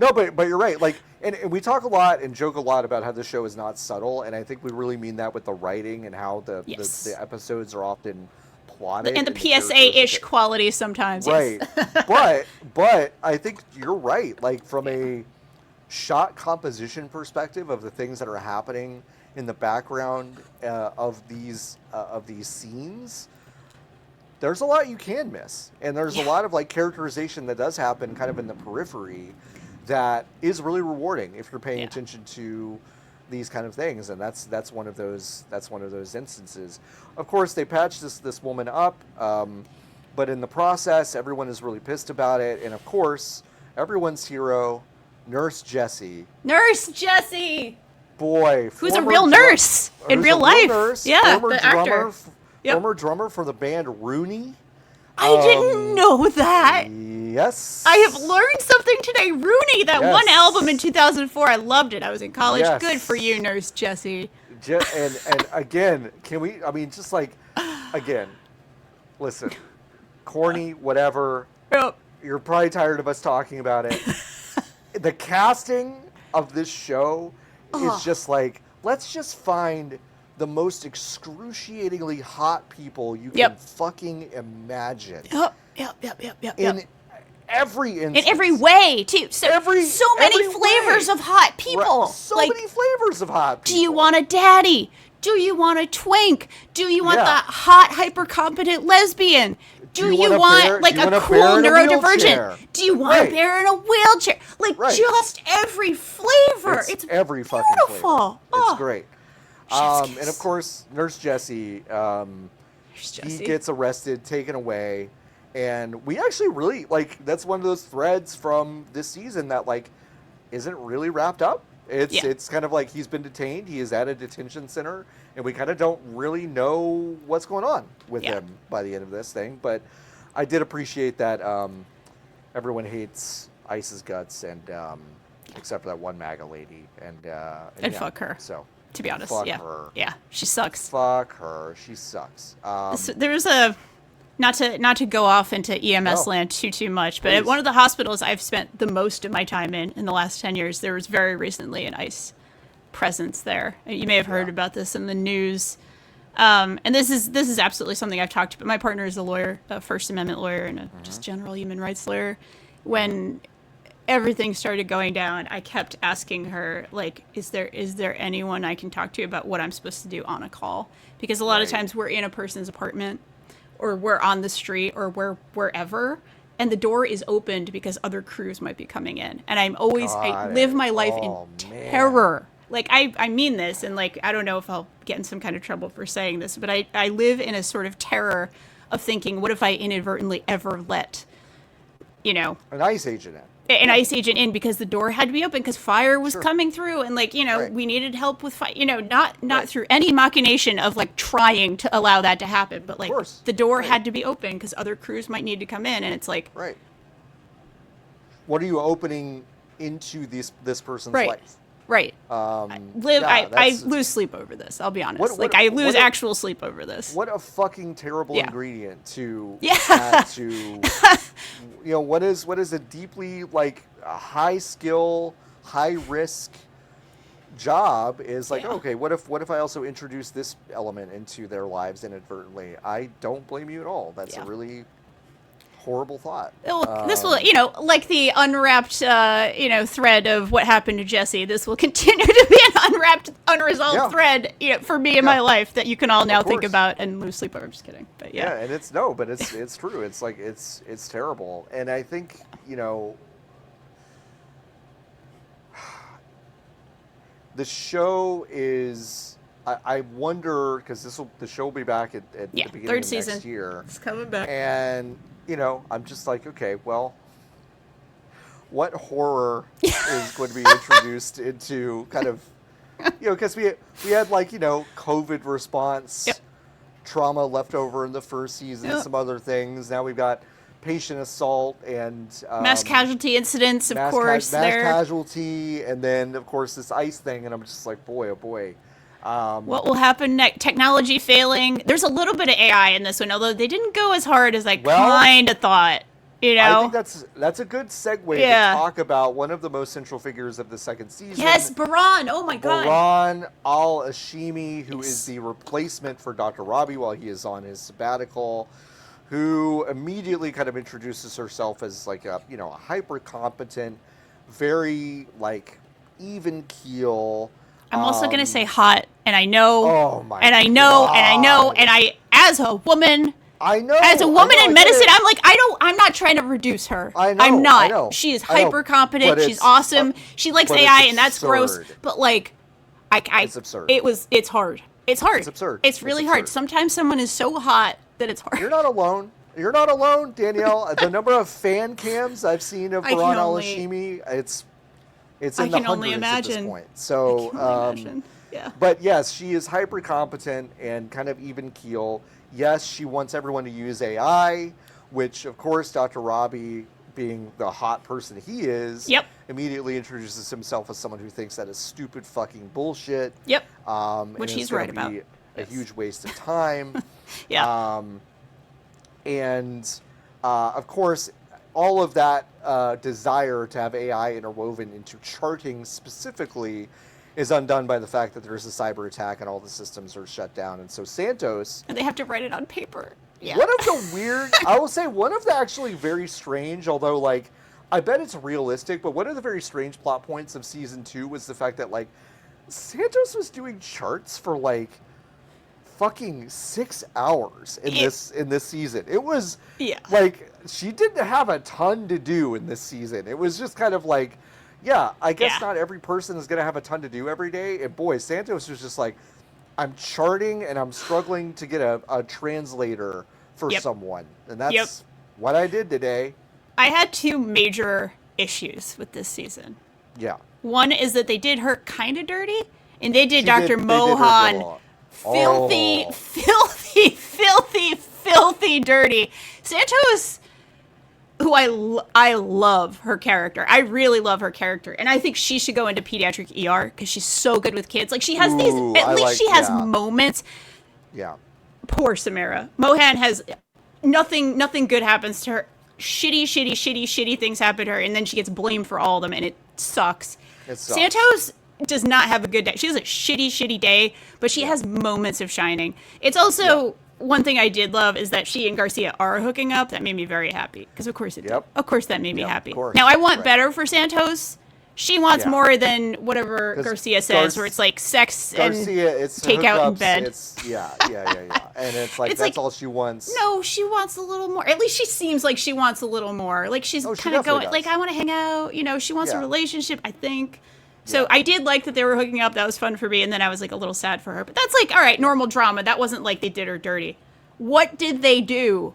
S1: No, but you're right. Like, and we talk a lot and joke a lot about how the show is not subtle, and I think we really mean that with the writing and how the episodes are often plotted
S2: and the PSA-ish quality sometimes.
S1: Right.
S2: Yes.
S1: but I think you're right. Like, from a shot composition perspective of the things that are happening in the background of these scenes, there's a lot you can miss, and there's a lot of like characterization that does happen kind of in the periphery that is really rewarding if you're paying attention to these kind of things, and that's one of those instances. Of course, they patch this woman up, but in the process, everyone is really pissed about it, and of course, everyone's hero, Nurse Jessie.
S2: Nurse Jessie.
S1: Boy,
S2: who's a real nurse in real life?
S1: Former
S2: the
S1: drummer,
S2: actor.
S1: Former drummer for the band Rooney.
S2: I didn't know that.
S1: Yes.
S2: I have learned something today. Rooney, that one album in 2004, I loved it. I was in college.
S1: Yes.
S2: Good for you, Nurse Jessie.
S1: And again, listen, corny, whatever.
S2: Yep.
S1: You're probably tired of us talking about it. The casting of this show is just like, let's just find the most excruciatingly hot people you can fucking imagine.
S2: Yep.
S1: In every instance.
S2: In every way, too. So many flavors of hot people.
S1: Right. So many flavors of hot people.
S2: Do you want a daddy? Do you want a twink? Do you want the hot, hyper-competent lesbian? Do you want a cool neurodivergent? Do you want a bear in a wheelchair? Just every flavor. It's
S1: every
S2: beautiful.
S1: fucking flavor. It's great. And of course, Nurse Jessie, he gets arrested, taken away, and we actually really, that's one of those threads from this season that, isn't really wrapped up. It's kind of like he's been detained, he is at a detention center, and we kind of don't really know what's going on with him by the end of this thing, but I did appreciate that everyone hates ICE's guts, and except for that one MAGA lady, and
S2: fuck her.
S1: So.
S2: To be honest,
S1: Fuck her.
S2: Yeah, she sucks.
S1: Fuck her. She sucks.
S2: There's a not to go off into EMS
S1: No.
S2: land too much, but
S1: Please.
S2: at one of the hospitals I've spent the most of my time in the last 10 years, there was very recently an ICE presence there. You may have heard about this in the news. And this is absolutely something I've talked about. My partner is a lawyer, a First Amendment lawyer, and a just general human rights lawyer. When everything started going down, I kept asking her, like, is there anyone I can talk to about what I'm supposed to do on a call? Because a lot of times we're in a person's apartment, or we're on the street, or we're wherever, and the door is opened because other crews might be coming in. And I live my life in terror. Like, I mean this, and, like, I don't know if I'll get in some kind of trouble for saying this, but I live in a sort of terror of thinking, what if I inadvertently ever let, an
S1: ICE agent in.
S2: An ICE agent in because the door had to be open because fire was coming through, and, like, we needed help with fire, not through any machination of, like, trying to allow that to happen, but, like, the door had to be open because other crews might need to come in, and it's like...
S1: Right. What are you opening into this person's life?
S2: Right. I lose sleep over this. I'll be honest. I lose actual sleep over this.
S1: What a fucking terrible ingredient to add to. What is a deeply high skill, high risk job is like, okay, what if I also introduce this element into their lives inadvertently? I don't blame you at all. That's a really horrible thought.
S2: This will, like the unwrapped, thread of what happened to Jesse. This will continue to be an unresolved thread, for me in my life that you can all now think about and lose sleep over. I'm just kidding, but
S1: and it's true. It's like it's terrible, and I think the show is. I wonder because the show will be back at the beginning
S2: third
S1: of
S2: season.
S1: Next year.
S2: It's coming back,
S1: and. I'm just like, okay, well, what horror is going to be introduced into kind of, because we had COVID response, trauma left over in the first season, some other things. Now we've got patient assault and
S2: mass casualty incidents, of course.
S1: Mass casualty, and then of course this ICE thing, and I'm just like, boy, oh boy.
S2: What will happen next? Technology failing. There's a little bit of AI in this one, although they didn't go as hard as I kind of thought.
S1: I think that's a good segue to talk about one of the most central figures of the second season.
S2: Yes, Baran. Oh my God.
S1: Baran al-Hashimi, who is the replacement for Dr. Robbie while he is on his sabbatical, who immediately kind of introduces herself as like a hyper competent, very even keel.
S2: I'm also going to say hot, and I know,
S1: oh my
S2: and I know,
S1: God.
S2: and I know, and as a woman,
S1: I know,
S2: as a woman in medicine, I'm not trying to reduce her.
S1: I know,
S2: I'm not.
S1: I know,
S2: she is hyper competent. She's awesome. She likes AI, and that's gross. But
S1: it's absurd.
S2: It's hard. It's hard.
S1: It's absurd.
S2: It's really hard. Sometimes someone is so hot that it's hard.
S1: You're not alone. You're not alone, Danielle. The number of fan cams I've seen of Baran al-Hashimi, it's in the hundreds at this point. So,
S2: yeah.
S1: But yes, she is hyper competent and kind of even keel. Yes, she wants everyone to use AI, which of course Dr. Robbie, being the hot person he is, immediately introduces himself as someone who thinks that is stupid fucking bullshit.
S2: Yep.
S1: Which
S2: he's right about.
S1: A huge waste of time. And of course, all of that desire to have AI interwoven into charting specifically is undone by the fact that there's a cyber attack and all the systems are shut down. And so Santos...
S2: And they have to write it on paper. Yeah.
S1: One of the weird... I will say one of the actually very strange, although, I bet it's realistic, but one of the very strange plot points of Season 2 was the fact that, Santos was doing charts for, fucking 6 hours in this season. It was she didn't have a ton to do in this season. It was just kind of I guess not every person is going to have a ton to do every day. And boy, Santos was just I'm charting and I'm struggling to get a translator for someone. And that's what I did today.
S2: I had two major issues with this season.
S1: Yeah.
S2: One is that they did her kind of dirty, and they did Dr. Mohan filthy, filthy dirty. Santos, who I love her character. I really love her character. And I think she should go into pediatric ER because she's so good with kids. She has she has moments.
S1: Yeah.
S2: Poor Samara. Mohan has nothing good happens to her. Shitty things happen to her, and then she gets blamed for all of them, and it sucks. Santos does not have a good day. She has a shitty day, but she has moments of shining. It's also one thing I did love is that she and Garcia are hooking up. That made me very happy, because of course it did. Of course that made me happy. Now I want better for Santos. She wants more than whatever Garcia says, where it's like sex
S1: Garcia,
S2: and
S1: it's
S2: takeout in bed.
S1: It's and it's like that's all she wants.
S2: No, she wants a little more. At least she seems like she wants a little more. Like she's kind of going, like, I want to hang out. You know, she wants a relationship, I think. So I did like that they were hooking up. That was fun for me. And then I was like a little sad for her. But that's like, all right, normal drama. That wasn't like they did her dirty. What did they do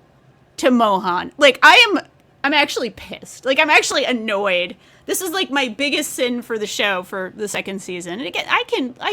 S2: to Mohan? Like, I'm actually pissed. Like, I'm actually annoyed. This is like my biggest sin for the show for the second season. And again, I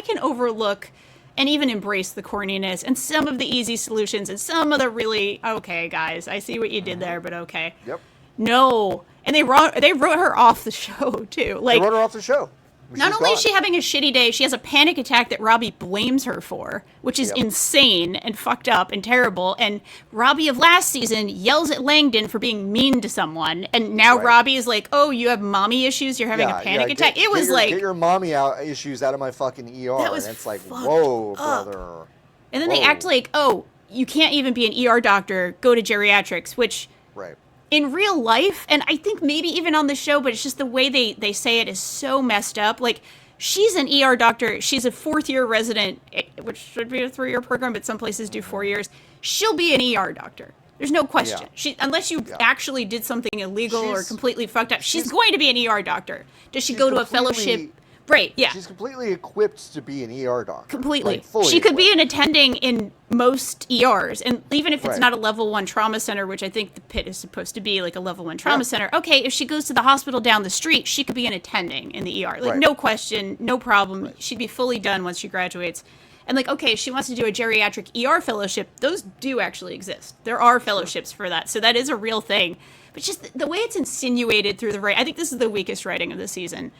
S2: can overlook and even embrace the corniness and some of the easy solutions and some of the really, okay, guys, I see what you did there, but okay.
S1: Yep.
S2: No. And they wrote her off the show, too. Like,
S1: they wrote her off the show.
S2: Not only is she having a shitty day, she has a panic attack that Robbie blames her for, which is insane and fucked up and terrible. And Robbie of last season yells at Langdon for being mean to someone. And now Robbie is like, oh, you have mommy issues? You're having a panic attack? It was like...
S1: Get your mommy issues out of my fucking ER.
S2: That was
S1: and it's like, whoa, brother.
S2: And then they act like, oh, you can't even be an ER doctor. Go to geriatrics, which...
S1: Right.
S2: In real life, and I think maybe even on the show, but it's just the way they say it is so messed up. Like, she's an ER doctor. She's a 4th-year resident, which should be a 3-year program, but some places do 4 years. She'll be an ER doctor. There's no question. Unless you actually did something illegal or completely fucked up, she's going to be an ER doctor. Does she go to a fellowship? Right, yeah.
S1: She's completely equipped to be an ER doctor.
S2: Completely. Like, she could be an attending in most ERs. And even if it's not a level 1 trauma center, which I think the Pitt is supposed to be like a level 1 trauma center. Okay, if she goes to the hospital down the street, she could be an attending in the ER. Like, no question, no problem. She'd be fully done once she graduates. And like, okay, she wants to do a geriatric ER fellowship. Those do actually exist. There are fellowships for that. So that is a real thing. But just the way it's insinuated through the I think this is the weakest writing of the season.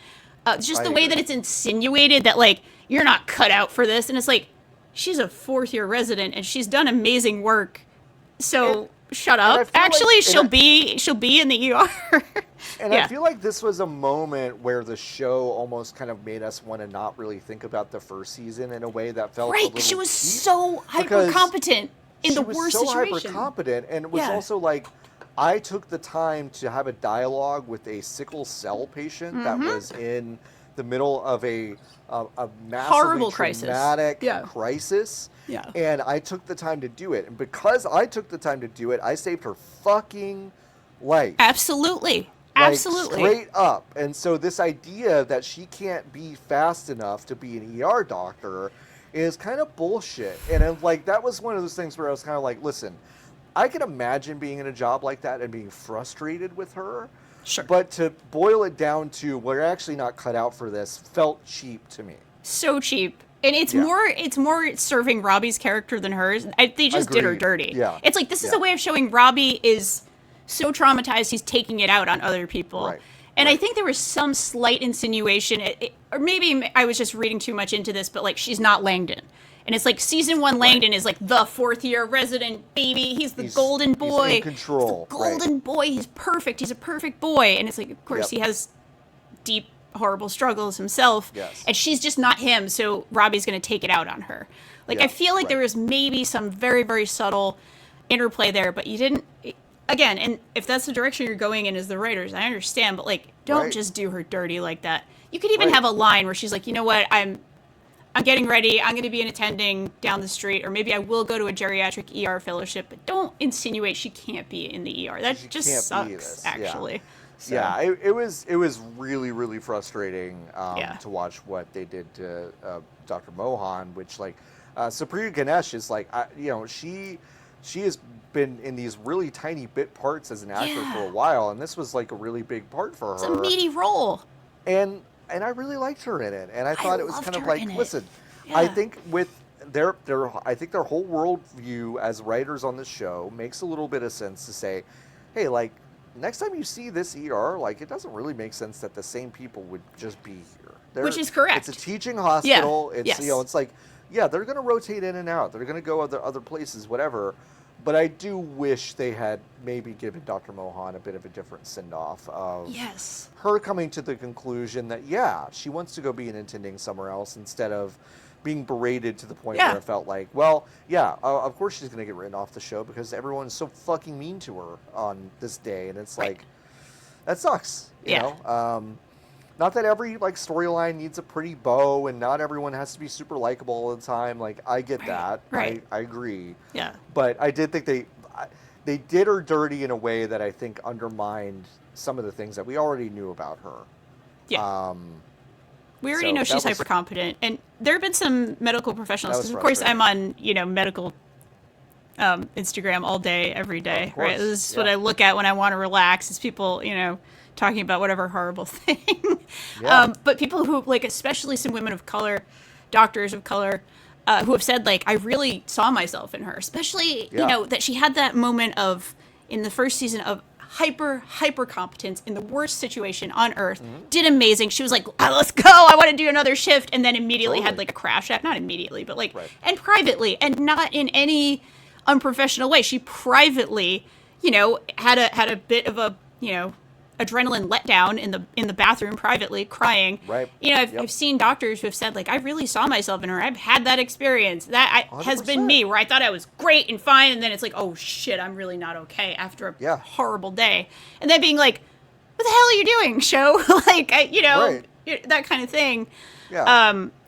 S2: Just the way that it's insinuated that, like, you're not cut out for this. And it's like, she's a 4th-year resident, and she's done amazing work. So, shut up. Actually, like, she'll be in the ER.
S1: And I feel like this was a moment where the show almost kind of made us want to not really think about the first season in a way that felt a little
S2: she was so hyper-competent in the worst situation.
S1: She was so hyper-competent, and it was also like... I took the time to have a dialogue with a sickle cell patient that was in the middle of a massively traumatic crisis. Yeah. And I took the time to do it. And because I took the time to do it, I saved her fucking life.
S2: Absolutely.
S1: Like,
S2: Absolutely.
S1: Straight up. And so this idea that she can't be fast enough to be an ER doctor is kind of bullshit. And like that was one of those things where I was kind of like, listen, I can imagine being in a job like that and being frustrated with her.
S2: Sure.
S1: But to boil it down to we're actually not cut out for this felt cheap to me.
S2: So cheap. And it's more serving Robbie's character than hers. They just did her dirty.
S1: Yeah.
S2: It's like this is a way of showing Robbie is so traumatized he's taking it out on other people. Right. And I think there was some slight insinuation, or maybe I was just reading too much into this, but like she's not Langdon. And it's like season 1 Langdon is like the 4th-year resident baby. He's the golden boy.
S1: He's in control.
S2: He's the golden boy. He's perfect. He's a perfect boy. And it's like, of course, he has deep, horrible struggles himself. Yes. And she's just not him. So Robbie's going to take it out on her. Like, I feel like there was maybe some very, very subtle interplay there, but you didn't. Again, and if that's the direction you're going in as the writers, I understand. But like, don't just do her dirty like that. You could even have a line where she's like, you know what, I'm getting ready. I'm going to be an attending down the street, or maybe I will go to a geriatric ER fellowship. But don't insinuate she can't be in the ER. That just sucks, actually.
S1: Yeah. So. Yeah, it was really, really frustrating to watch what they did to Dr. Mohan, which like Supriya Ganesh is like, she has been in these really tiny bit parts as an actor for a while, and this was like a really big part for her.
S2: It's a meaty role.
S1: And I really liked her in it, and I thought it was kind of like, listen, I think with their whole worldview as writers on this show makes a little bit of sense to say, hey, like next time you see this ER, like it doesn't really make sense that the same people would just be here.
S2: Which is correct.
S1: It's a teaching hospital. It's it's like they're going to rotate in and out. They're going to go other places, whatever. But I do wish they had maybe given Dr. Mohan a bit of a different send-off of her coming to the conclusion that, yeah, she wants to go be an intending somewhere else instead of being berated to the point where it felt like, well, yeah, of course she's going to get written off the show because everyone's so fucking mean to her on this day. And it's like, that sucks, you know? Not that every like storyline needs a pretty bow and not everyone has to be super likable all the time. Like, I get that. I agree. Yeah. But I did think they did her dirty in a way that I think undermined some of the things that we already knew about her. Yeah.
S2: We already know she's hyper competent, and there have been some medical professionals. Because of course, I'm on medical Instagram all day, every day. Right, this is what I look at when I want to relax. Is people talking about whatever horrible thing. But people who like, especially some women of color, doctors of color, who have said like, I really saw myself in her. Especially that she had that moment of in the first season of hyper competence in the worst situation on earth, did amazing. She was like, let's go, I want to do another shift, and then immediately had like a crash not immediately, but like and privately, and not in any unprofessional way. She privately had a bit of a adrenaline letdown in the bathroom privately, crying. I've seen doctors who have said like, I really saw myself in her. I've had that experience. That has been me, where I thought I was great and fine, and then it's like, oh shit, I'm really not okay after a horrible day, and then being like, what the hell are you doing, show? Like, that kind of thing.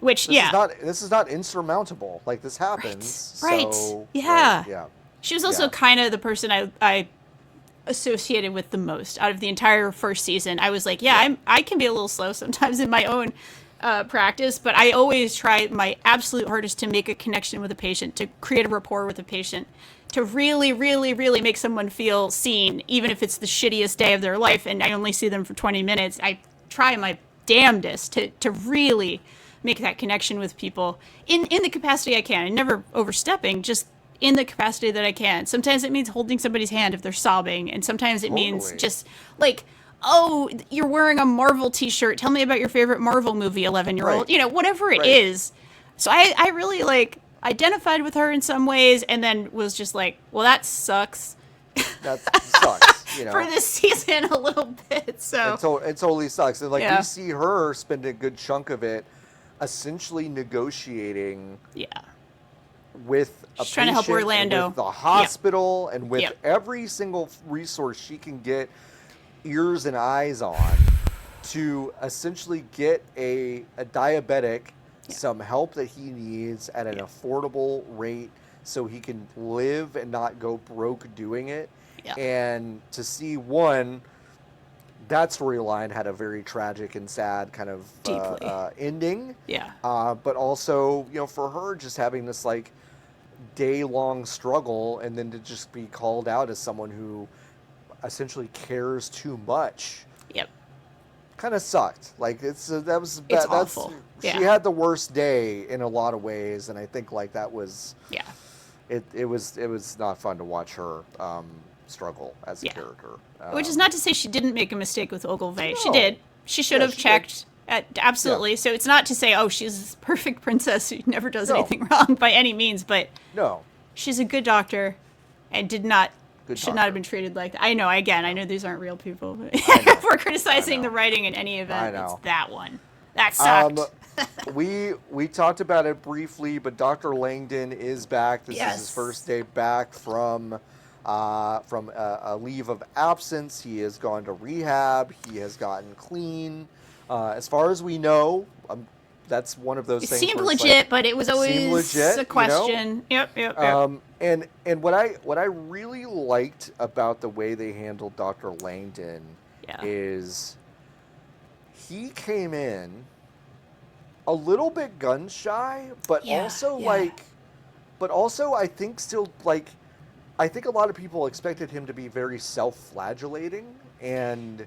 S2: Which
S1: this is not insurmountable. Like, this happens.
S2: Right.
S1: So,
S2: yeah. She was also kind of the person I associated with the most out of the entire first season. I was like, I can be a little slow sometimes in my own practice, but I always try my absolute hardest to make a connection with a patient, to create a rapport with a patient, to really, really, really make someone feel seen, even if it's the shittiest day of their life and I only see them for 20 minutes. I try my damnedest to really make that connection with people in the capacity I can, and never overstepping, just in the capacity that I can. Sometimes it means holding somebody's hand if they're sobbing, and sometimes it means just like, oh, you're wearing a Marvel t-shirt, tell me about your favorite Marvel movie, 11-year-old, whatever it is. So I really like identified with her in some ways, and then was just like, well, that sucks.
S1: That sucks,
S2: for this season a little bit. So
S1: it totally sucks. And like, we see her spend a good chunk of it essentially negotiating with a patient,
S2: trying to help Orlando,
S1: with the hospital, and with every single resource she can get ears and eyes on to essentially get a diabetic some help that he needs at an affordable rate so he can live and not go broke doing it. And to see that storyline had a very tragic and sad kind of ending. But also, for her just having this like day-long struggle, and then to just be called out as someone who essentially cares too much. Kind of sucked. Like, it's awful. She had the worst day in a lot of ways, and I think like that was it was not fun to watch her struggle as a character.
S2: Which is not to say she didn't make a mistake with Ogilvy. No. She did. She should have checked. Absolutely. So it's not to say, oh, she's this perfect princess who never does anything wrong by any means, but she's a good doctor and should not have been treated like that. I know these aren't real people. But if we're criticizing the writing in any event, it's that one. That sucked.
S1: We talked about it briefly, but Dr. Langdon is back. This is his first day back from a leave of absence. He has gone to rehab. He has gotten clean. As far as we know, that's one of those things.
S2: It seemed legit, but it was always a question. Yep.
S1: And what I really liked about the way they handled Dr. Langdon is he came in a little bit gun shy, but also I think still like, I think a lot of people expected him to be very self-flagellating and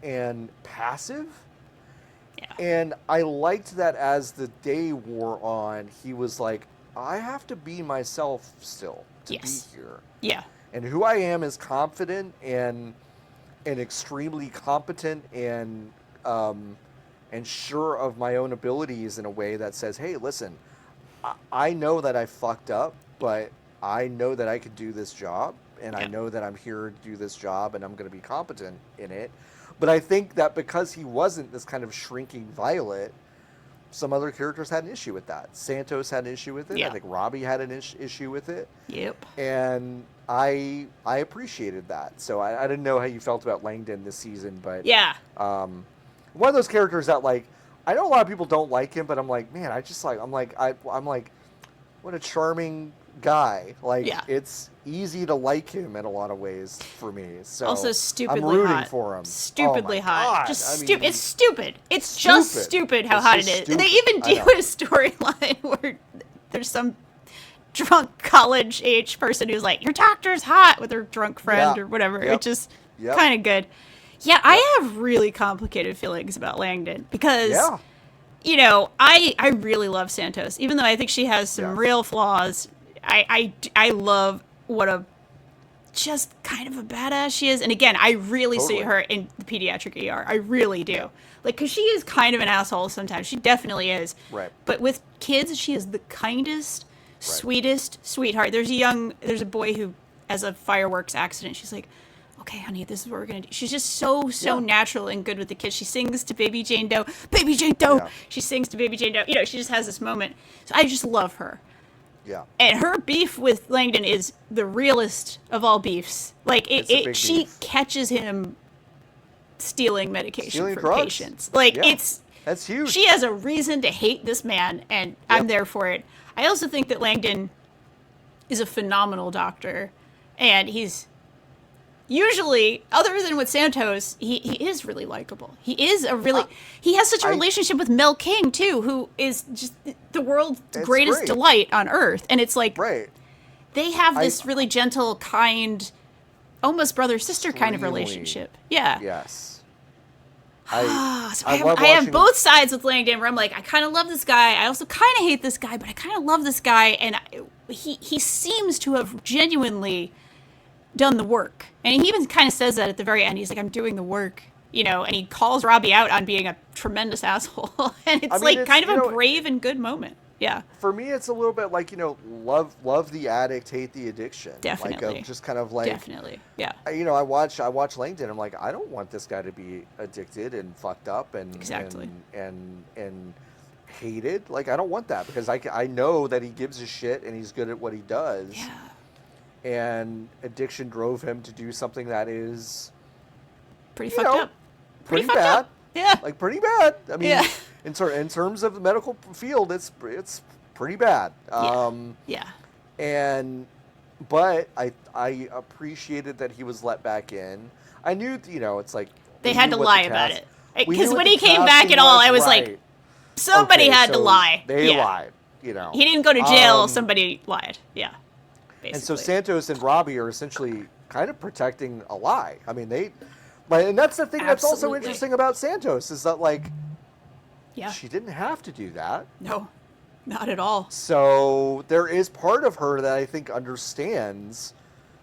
S1: and passive. And I liked that as the day wore on, he was like, I have to be myself still to be here. And who I am is confident and extremely competent and sure of my own abilities in a way that says, hey, listen, I know that I fucked up, but I know that I could do this job, and I know that I'm here to do this job, and I'm going to be competent in it. But I think that because he wasn't this kind of shrinking Violet, some other characters had an issue with that. Santos had an issue with it. I think Robbie had an issue with it.
S2: Yep.
S1: And I appreciated that. So I didn't know how you felt about Langdon this season, but one of those characters that, like, I know a lot of people don't like him, but I'm like, man, I'm like, what a charming guy. Like, it's easy to like him in a lot of ways for me. So
S2: also stupidly
S1: I'm rooting
S2: hot.
S1: for him.
S2: Stupidly hot.
S1: God.
S2: Just stupid. It's stupid. It's just stupid how hot it is.
S1: Stupid.
S2: They even do a storyline where there's some drunk college age person who's like, your doctor's hot, with her drunk friend or whatever. It's just kind of good. Yeah, I have really complicated feelings about Langdon because, you know, I really love Santos, even though I think she has some real flaws. I love what a just kind of a badass she is. And again, I really see her in the pediatric ER. I really do. Like, because she is kind of an asshole sometimes. She definitely is. Right. But with kids, she is the kindest, sweetest sweetheart. There's a boy who has a fireworks accident. She's like, okay, honey, this is what we're going to do. She's just so natural and good with the kids. She sings to Baby Jane Doe. Baby Jane Doe! Yeah. She sings to Baby Jane Doe. You know, she just has this moment. So I just love her. Yeah. And her beef with Langdon is the realest of all beefs. Like, she catches him stealing medication from patients. Like, that's huge. She has a reason to hate this man, and I'm there for it. I also think that Langdon is a phenomenal doctor, and he's usually, other than with Santos, he is really likable. He is he has such a relationship with Mel King, too, who is just the world's greatest delight on Earth. And it's like, they have this really gentle, kind, almost brother-sister kind of relationship. Yeah. Yes. So I have both sides with Langdon, where I'm like, I kind of love this guy. I also kind of hate this guy, but I kind of love this guy. And he seems to have genuinely done the work. And he even kind of says that at the very end. He's like, I'm doing the work, you know, and he calls Robbie out on being a tremendous asshole. And it's kind of a brave and good moment. Yeah. For me, it's a little bit like, you know, love the addict, hate the addiction. Definitely. Like, just kind of like. Definitely. Yeah. You know, I watch Langdon. I'm like, I don't want this guy to be addicted and fucked up and and hated. Like, I don't want that, because I know that he gives a shit and he's good at what he does. Yeah. And addiction drove him to do something that is pretty fucked up. Pretty bad. Yeah. Like, pretty bad. I mean, in terms of the medical field, it's pretty bad. But I appreciated that he was let back in. I knew, you know, it's like they had to lie about it. Because when he came back at all, I was like, somebody had to lie. They lied, you know. He didn't go to jail. Somebody lied. Yeah. Basically. And so Santos and Robbie are essentially kind of protecting a lie. I mean, and that's the thing that's also interesting about Santos, is that, like, she didn't have to do that. No, not at all. So there is part of her that I think understands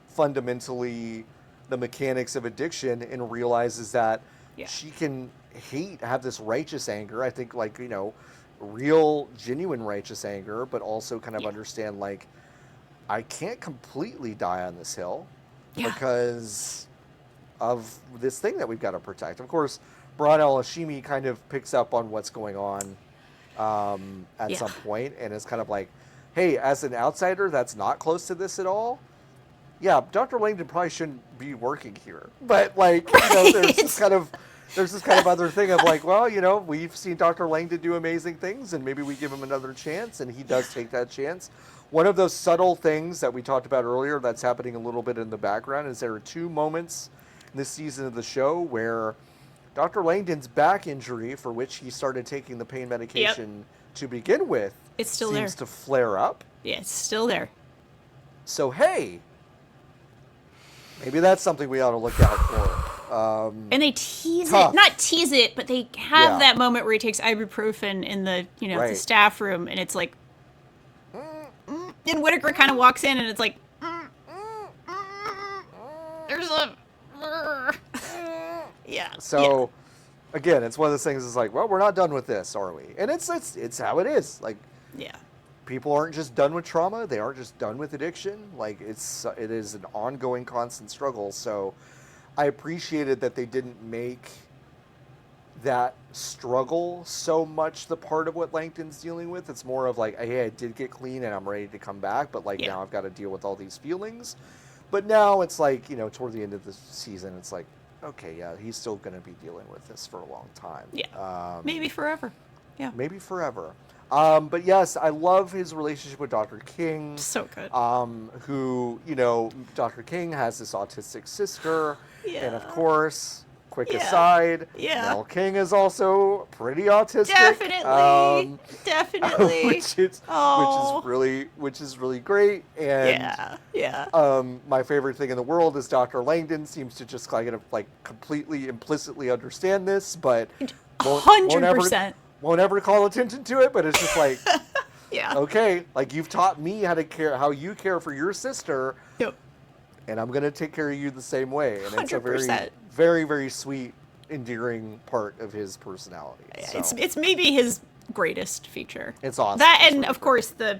S2: fundamentally the mechanics of addiction and realizes that she can have this righteous anger. I think, like, you know, real, genuine righteous anger, but also kind of understand, like, I can't completely die on this hill because of this thing that we've got to protect. Of course, Baran al-Hashimi kind of picks up on what's going on at some point, and is kind of like, hey, as an outsider that's not close to this at all, Dr. Langdon probably shouldn't be working here. But, like, you know, there's this kind of other thing of, like, well, you know, we've seen Dr. Langdon do amazing things, and maybe we give him another chance, and he does take that chance. One of those subtle things that we talked about earlier that's happening a little bit in the background is there are 2 moments in this season of the show where Dr. Langdon's back injury, for which he started taking the pain medication to begin with, seems to flare up. Yeah, it's still there. So, hey, maybe that's something we ought to look out for. And they tease it, not tease it, but they have that moment where he takes ibuprofen in the, you know, the staff room, and it's like, and Whitaker kind of walks in, and it's like, there's a, So, again, it's one of those things. It's like, well, we're not done with this, are we? And it's how it is. Like,
S1: people aren't just done with trauma. They aren't just done with addiction. Like it is an ongoing, constant struggle. So I appreciated that they didn't make that struggle so much the part of what Langton's dealing with. It's more of like, hey, I did get clean and I'm ready to come back, but like now I've got to deal with all these feelings. But now it's like, toward the end of the season, it's like, okay, yeah, he's still going to be dealing with this for a long time.
S2: Yeah. Maybe forever. Yeah.
S1: Maybe forever. But yes, I love his relationship with Dr. King.
S2: So good.
S1: Who, Dr. King has this autistic sister.
S2: Yeah.
S1: And of course, quick aside, Mel King is also pretty autistic.
S2: Definitely.
S1: which is really great. And my favorite thing in the world is Dr. Langdon seems to just kind of like completely implicitly understand this, but
S2: 100%.
S1: Won't ever call attention to it, but it's just like,
S2: yeah,
S1: okay, like you've taught me how you care for your sister,
S2: yep,
S1: and I'm gonna take care of you the same way. And 100%. It's a very, very, very sweet, endearing part of his personality. So.
S2: It's maybe his greatest feature.
S1: It's awesome.
S2: That and of course the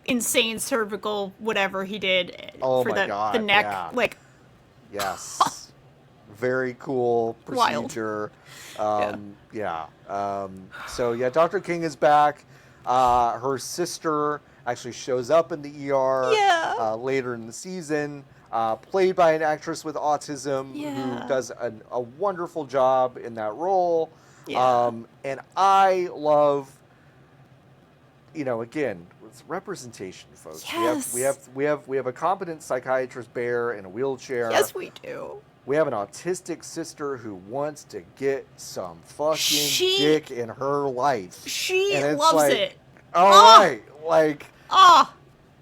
S2: insane cervical whatever he did for the neck, like
S1: yes, very cool procedure. So Dr. King is back. Her sister actually shows up in the ER later in the season, played by an actress with autism who does a wonderful job in that role. And I love, again, it's representation, folks.
S2: Yes.
S1: We have a competent psychiatrist bear in a wheelchair.
S2: Yes, we do.
S1: We have an autistic sister who wants to get some fucking dick in her life.
S2: She loves it.
S1: All right. Like,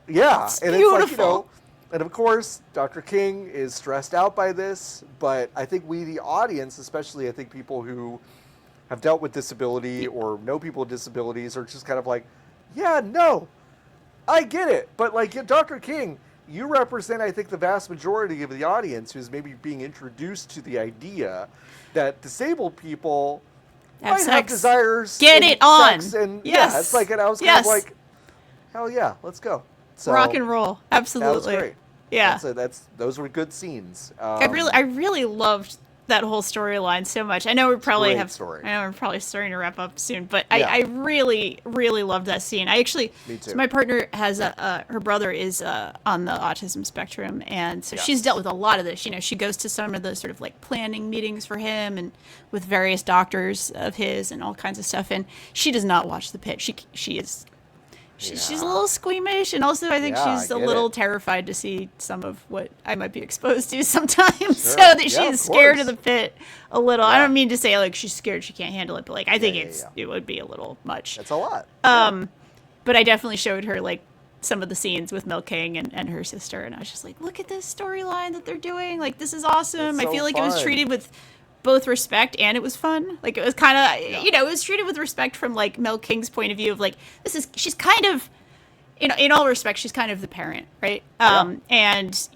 S2: it's
S1: and
S2: beautiful.
S1: It's like, and of course, Dr. King is stressed out by this, but I think we, the audience, especially I think people who have dealt with disability or know people with disabilities are just kind of like, yeah, no, I get it. But like, Dr. King, you represent, I think, the vast majority of the audience who's maybe being introduced to the idea that disabled people might have desires.
S2: Get it on.
S1: And it's like, and I was kind of like, hell yeah, let's go. So,
S2: rock and roll. Absolutely.
S1: That was great.
S2: Yeah.
S1: Those were good scenes.
S2: I really loved that whole storyline so much. I know we're probably starting to wrap up soon, but I really, really loved that scene. I actually,
S1: me too.
S2: So my partner has her brother is on the autism spectrum, and so she's dealt with a lot of this. She goes to some of the sort of like planning meetings for him and with various doctors of his and all kinds of stuff. And she does not watch the Pitt. She's a little squeamish, and also I think she's a little terrified to see some of what I might be exposed to sometimes, so that she's scared of the Pitt a little. I don't mean to say like she's scared she can't handle it, but like I think it would be a little much.
S1: It's a lot.
S2: But I definitely showed her like some of the scenes with Mel King and her sister, and I was just like, look at this storyline that they're doing. Like, this is awesome. I feel like it was treated with both respect and it was fun. Like, it was kind of, it was treated with respect from like Mel King's point of view of like, she's kind of, in all respects, she's kind of the parent, right? And,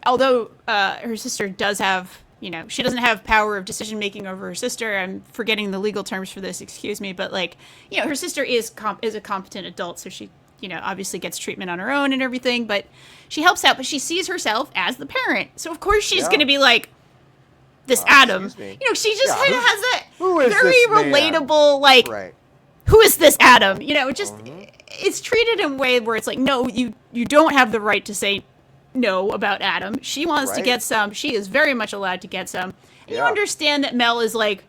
S2: although her sister does have, she doesn't have power of decision making over her sister. I'm forgetting the legal terms for this, excuse me. But like, her sister is a competent adult, so she, obviously gets treatment on her own and everything, but she helps out, but she sees herself as the parent. So of course she's going to be like, this Adam, she just kind of has that very relatable, like, who is this Adam? It's treated in a way where it's like, no, you don't have the right to say no about Adam. She wants to get some. She is very much allowed to get some. And you understand that Mel is like,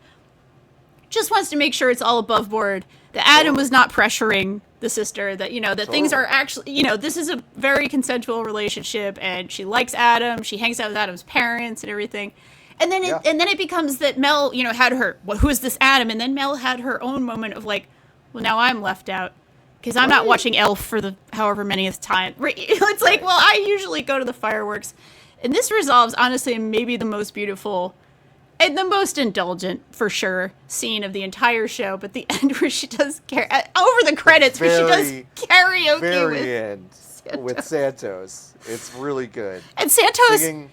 S2: just wants to make sure it's all above board. That Adam was not pressuring the sister, that, that things are actually, this is a very consensual relationship, and she likes Adam. She hangs out with Adam's parents and everything. And then it becomes that Mel, had her, who is this Adam? And then Mel had her own moment of like, well, now I'm left out because I'm not watching Elf for the however manyth time. It's like, well, I usually go to the fireworks. And this resolves, honestly, in maybe the most beautiful and the most indulgent, for sure, scene of the entire show. But the end where she does over the credits, where she does karaoke
S1: with Santos. It's really good.
S2: And Santos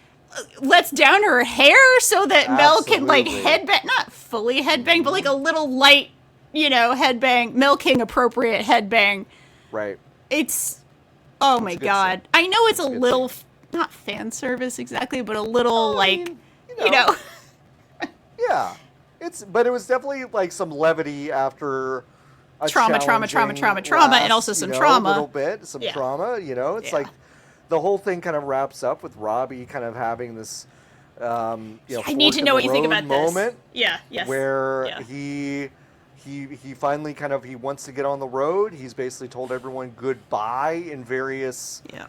S2: lets down her hair so that Mel can like headbang, not fully headbang, but like a little light, headbang, Mel King appropriate headbang.
S1: Right.
S2: It's oh my
S1: a good
S2: god.
S1: scene.
S2: I know it's a
S1: good
S2: little
S1: scene.
S2: not fan service exactly, but a little like
S1: mean,
S2: you know.
S1: Yeah, but it was definitely like some levity after a
S2: trauma,
S1: challenging
S2: and also
S1: last,
S2: some
S1: little
S2: trauma.
S1: bit, some
S2: Yeah.
S1: trauma. It's
S2: Yeah.
S1: like the whole thing kind of wraps up with Robbie kind of having this,
S2: I need
S1: fork
S2: to
S1: in
S2: know
S1: the
S2: what you think
S1: road
S2: about
S1: moment
S2: this. Yeah, yes.
S1: where
S2: Yeah.
S1: he finally kind of he wants to get on the road. He's basically told everyone goodbye in various
S2: Yeah.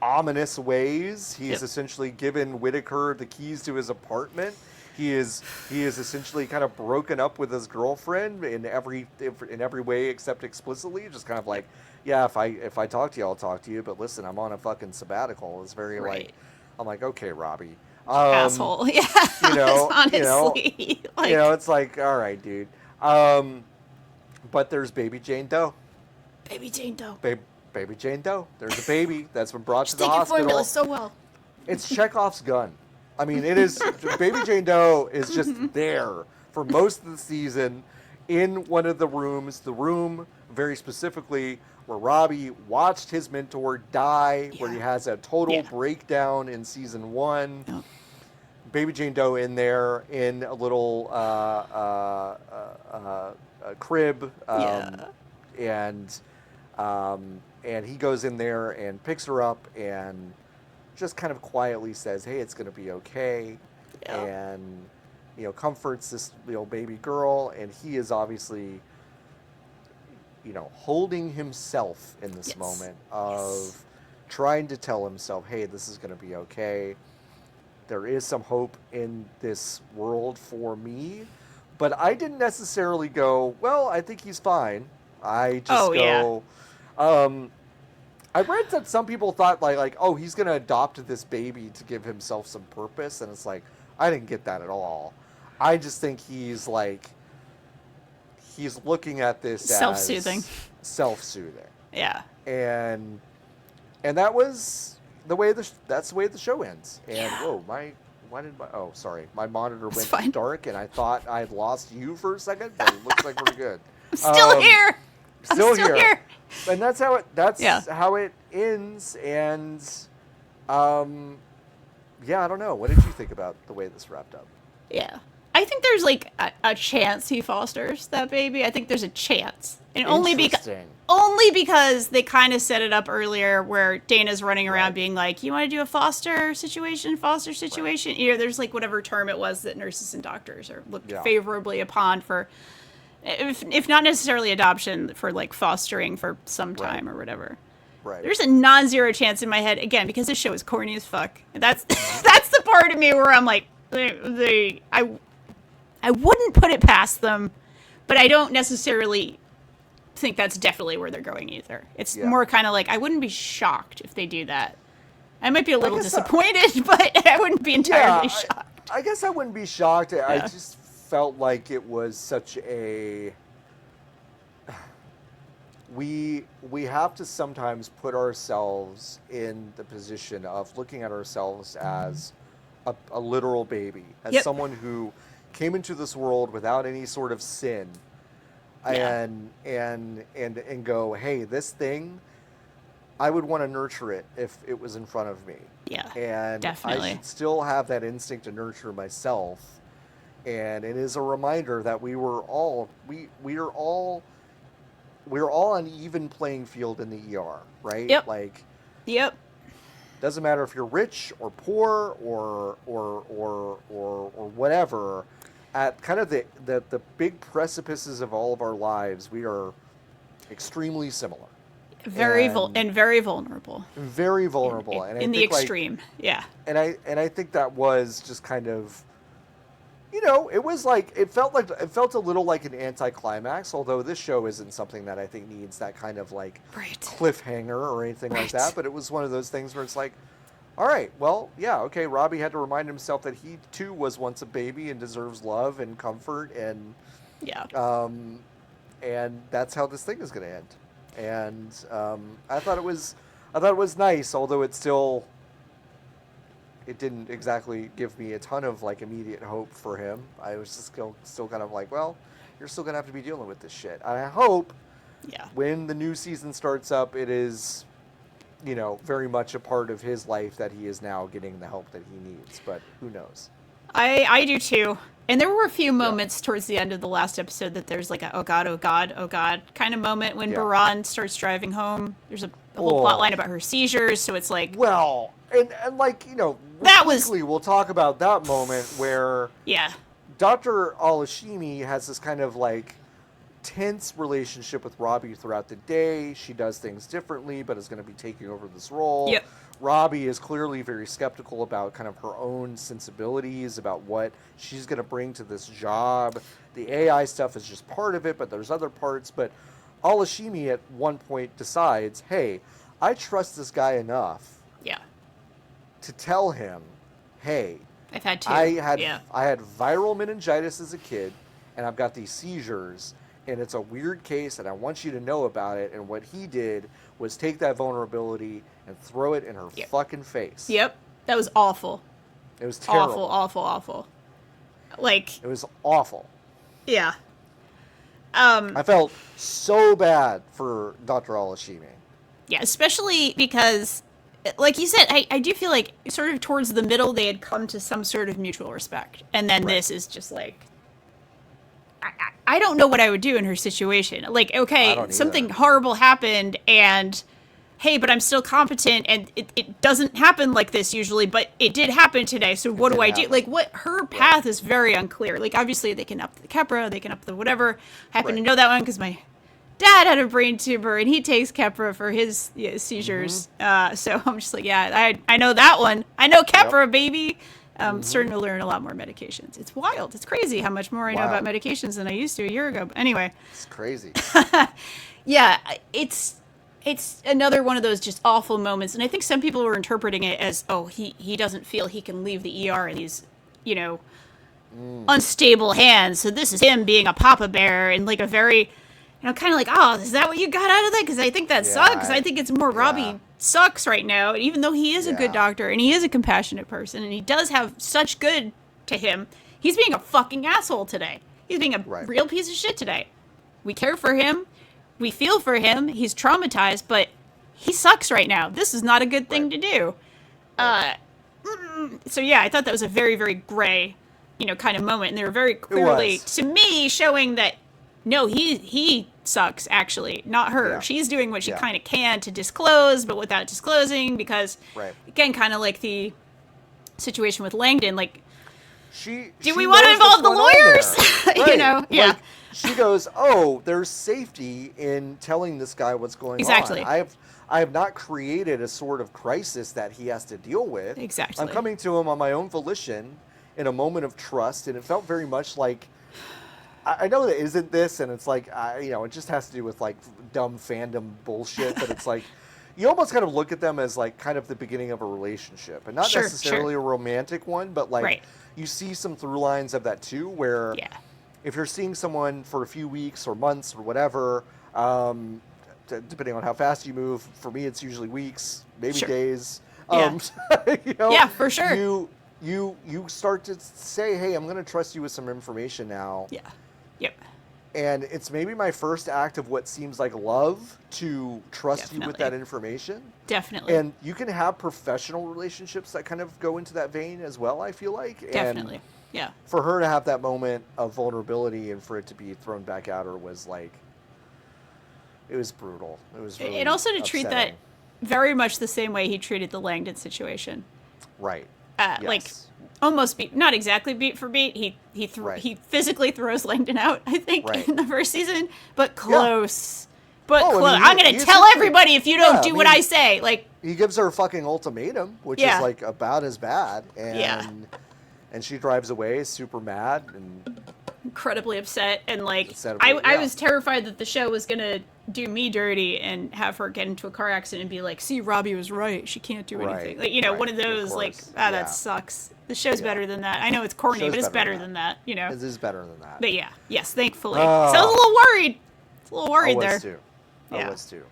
S1: ominous ways. He's
S2: Yep.
S1: essentially given Whitaker the keys to his apartment. He is essentially kind of broken up with his girlfriend in every way except explicitly. Just kind of like, yeah, if I talk to you, I'll talk to you. But listen, I'm on a fucking sabbatical. It's very
S2: Right.
S1: like, I'm like, okay, Robbie,
S2: Asshole. Yeah. Honestly. Like,
S1: it's like, all right, dude. But there's Baby Jane Doe.
S2: Baby Jane Doe.
S1: Baby Jane Doe. There's a baby that's been brought to the
S2: Taking
S1: hospital.
S2: formula so well.
S1: It's Chekhov's gun. I mean, it is. Baby Jane Doe is just there for most of the season in one of the rooms. The room, very specifically, where Robbie watched his mentor die, where he has a total breakdown in season 1.
S2: Oh.
S1: Baby Jane Doe in there in a little crib. And he goes in there and picks her up and just kind of quietly says, hey, it's going to be okay.
S2: Yeah.
S1: And, comforts this, baby girl. And he is obviously, holding himself in this moment of trying to tell himself, hey, this is going to be okay. There is some hope in this world for me. But I didn't necessarily go, well, I think he's fine. I just I read that some people thought like, oh, he's gonna adopt this baby to give himself some purpose, and it's like, I didn't get that at all. I just think he's looking at this
S2: Self-soothing.
S1: Self-soothing.
S2: Yeah.
S1: And that was the way that's the way the show ends. And my monitor went dark, and I thought I'd lost you for a second, but it looks like we're good.
S2: I'm still here.
S1: Still here. And that's how it ends. And I don't know. What did you think about the way this wrapped up?
S2: Yeah. I think there's like a chance he fosters that baby. I think there's a chance. And only because they kind of set it up earlier where Dana's running around being like, you want to do a foster situation? Right. There's like whatever term it was that nurses and doctors are looked favorably upon for, if not necessarily adoption, for like fostering for some time or whatever.
S1: Right.
S2: There's a non-zero chance in my head, again, because this show is corny as fuck. That's the part of me where I'm like, I wouldn't put it past them, but I don't necessarily think that's definitely where they're going either. It's more kind of like, I wouldn't be shocked if they do that. I might be a little disappointed, but I wouldn't be entirely shocked.
S1: I guess I wouldn't be shocked. Yeah. I just felt like it was such a... We have to sometimes put ourselves in the position of looking at ourselves as a literal baby, as someone who came into this world without any sort of sin, and go, hey, this thing, I would want to nurture it if it was in front of me. Yeah, and definitely. I should still have that instinct to nurture myself. And it is a reminder that we are all on even playing field in the ER, right?
S2: Yep.
S1: Doesn't matter if you're rich or poor or whatever. At kind of the big precipices of all of our lives, we are extremely similar.
S2: Very vulnerable.
S1: Very vulnerable.
S2: In the extreme,
S1: And I think that was just kind of, it was like, it felt a little like an anticlimax, although this show isn't something that I think needs that kind of like cliffhanger or anything like that. But it was one of those things where it's like, all right, well, okay, Robbie had to remind himself that he too was once a baby and deserves love and comfort, and and that's how this thing is going to end. And I thought it was nice, although it didn't exactly give me a ton of like immediate hope for him. I was just still kind of like, well, you're still going to have to be dealing with this shit. And I hope
S2: Yeah.
S1: when the new season starts up, it is, very much a part of his life that he is now getting the help that he needs. But who knows?
S2: I do too. And there were a few moments towards the end of the last episode that there's like a oh god, oh god, oh god kind of moment when Baran starts driving home. There's a whole plot line about her seizures, so it's like...
S1: Well, and like,
S2: that was...
S1: we'll talk about that moment where Dr. Alashimi has this kind of like tense relationship with Robbie throughout the day. She does things differently, but is going to be taking over this role.
S2: Yep.
S1: Robbie is clearly very skeptical about kind of her own sensibilities, about what she's going to bring to this job. The AI stuff is just part of it, but there's other parts. But Alashimi at one point decides, hey, I trust this guy enough to tell him, hey,
S2: I've had two.
S1: I had viral meningitis as a kid, and I've got these seizures, and it's a weird case, and I want you to know about it. And what he did was take that vulnerability and throw it in her fucking face.
S2: Yep. That was awful.
S1: It was terrible.
S2: Awful. Like...
S1: It was awful.
S2: Yeah.
S1: I felt so bad for Dr. Alashimi.
S2: Yeah, especially because, like you said, I do feel like sort of towards the middle they had come to some sort of mutual respect. And then this is just like... I don't know what I would do in her situation. Like, okay, something horrible happened, and hey, but I'm still competent, and it doesn't happen like this usually, but it did happen today, so what do I do? Like, what her path is very unclear. Like, obviously, they can up the Keppra, they can up the whatever. I happen to know that one because my dad had a brain tumor, and he takes Keppra for his seizures. So I'm just like, I know that one. I know Keppra, baby. Starting to learn a lot more medications. It's wild. It's crazy how much more I know about medications than I used to a year ago. But anyway.
S1: It's crazy.
S2: Yeah, it's another one of those just awful moments. And I think some people were interpreting it as, oh, he doesn't feel he can leave the ER in these, unstable hands. So this is him being a papa bear and like a very, kind of like, oh, is that what you got out of that? Because I think that sucks. I think it's more Robbie sucks right now, even though he is a good doctor and he is a compassionate person and he does have such good to him. He's being a fucking asshole today. He's being a real piece of shit today. We care for him. We feel for him. He's traumatized, but he sucks right now. This is not a good thing to do. So yeah, I thought that was a very, very gray, kind of moment. And they were very clearly, to me, showing that, no, he sucks, actually, not her. Yeah. She's doing what she kind of can to disclose, but without disclosing, because, again, kind of like the situation with Langdon, like, do we want to involve the lawyers?
S1: Like, she goes, oh, there's safety in telling this guy what's going on. I have not created a sort of crisis that he has to deal with.
S2: Exactly.
S1: I'm coming to him on my own volition in a moment of trust, and it felt very much like, I know that isn't this, and it's like, it just has to do with like dumb fandom bullshit, but it's like, you almost kind of look at them as like kind of the beginning of a relationship, and not necessarily a romantic one, but like you see some through lines of that too, where if you're seeing someone for a few weeks or months or whatever, depending on how fast you move, for me it's usually weeks, maybe days.
S2: Yeah, for sure.
S1: You start to say, hey, I'm going to trust you with some information now.
S2: Yeah. Yep.
S1: And it's maybe my first act of what seems like love to trust you with that information.
S2: Definitely.
S1: And you can have professional relationships that kind of go into that vein as well, I feel like.
S2: Definitely.
S1: And
S2: yeah.
S1: For her to have that moment of vulnerability and for it to be thrown back at her was like, it was brutal. It was really
S2: and also to treat that very much the same way he treated the Langdon situation.
S1: Right.
S2: Like almost beat, not exactly beat for beat. He physically throws Langdon out, I think, in the first season, but close. But close. I mean, I'm going to tell everybody if you don't do what I say. Like,
S1: he gives her a fucking ultimatum, which is like about as bad. And and she drives away super mad and
S2: incredibly upset. And like, I was terrified that the show was going to do me dirty and have her get into a car accident and be like, see, Robbie was right. She can't do anything. Like, one of those, like, that sucks. The show's better than that. I know it's corny, but it's better than that, It
S1: is better than that.
S2: But yes, thankfully. So I was a little worried.
S1: I was too.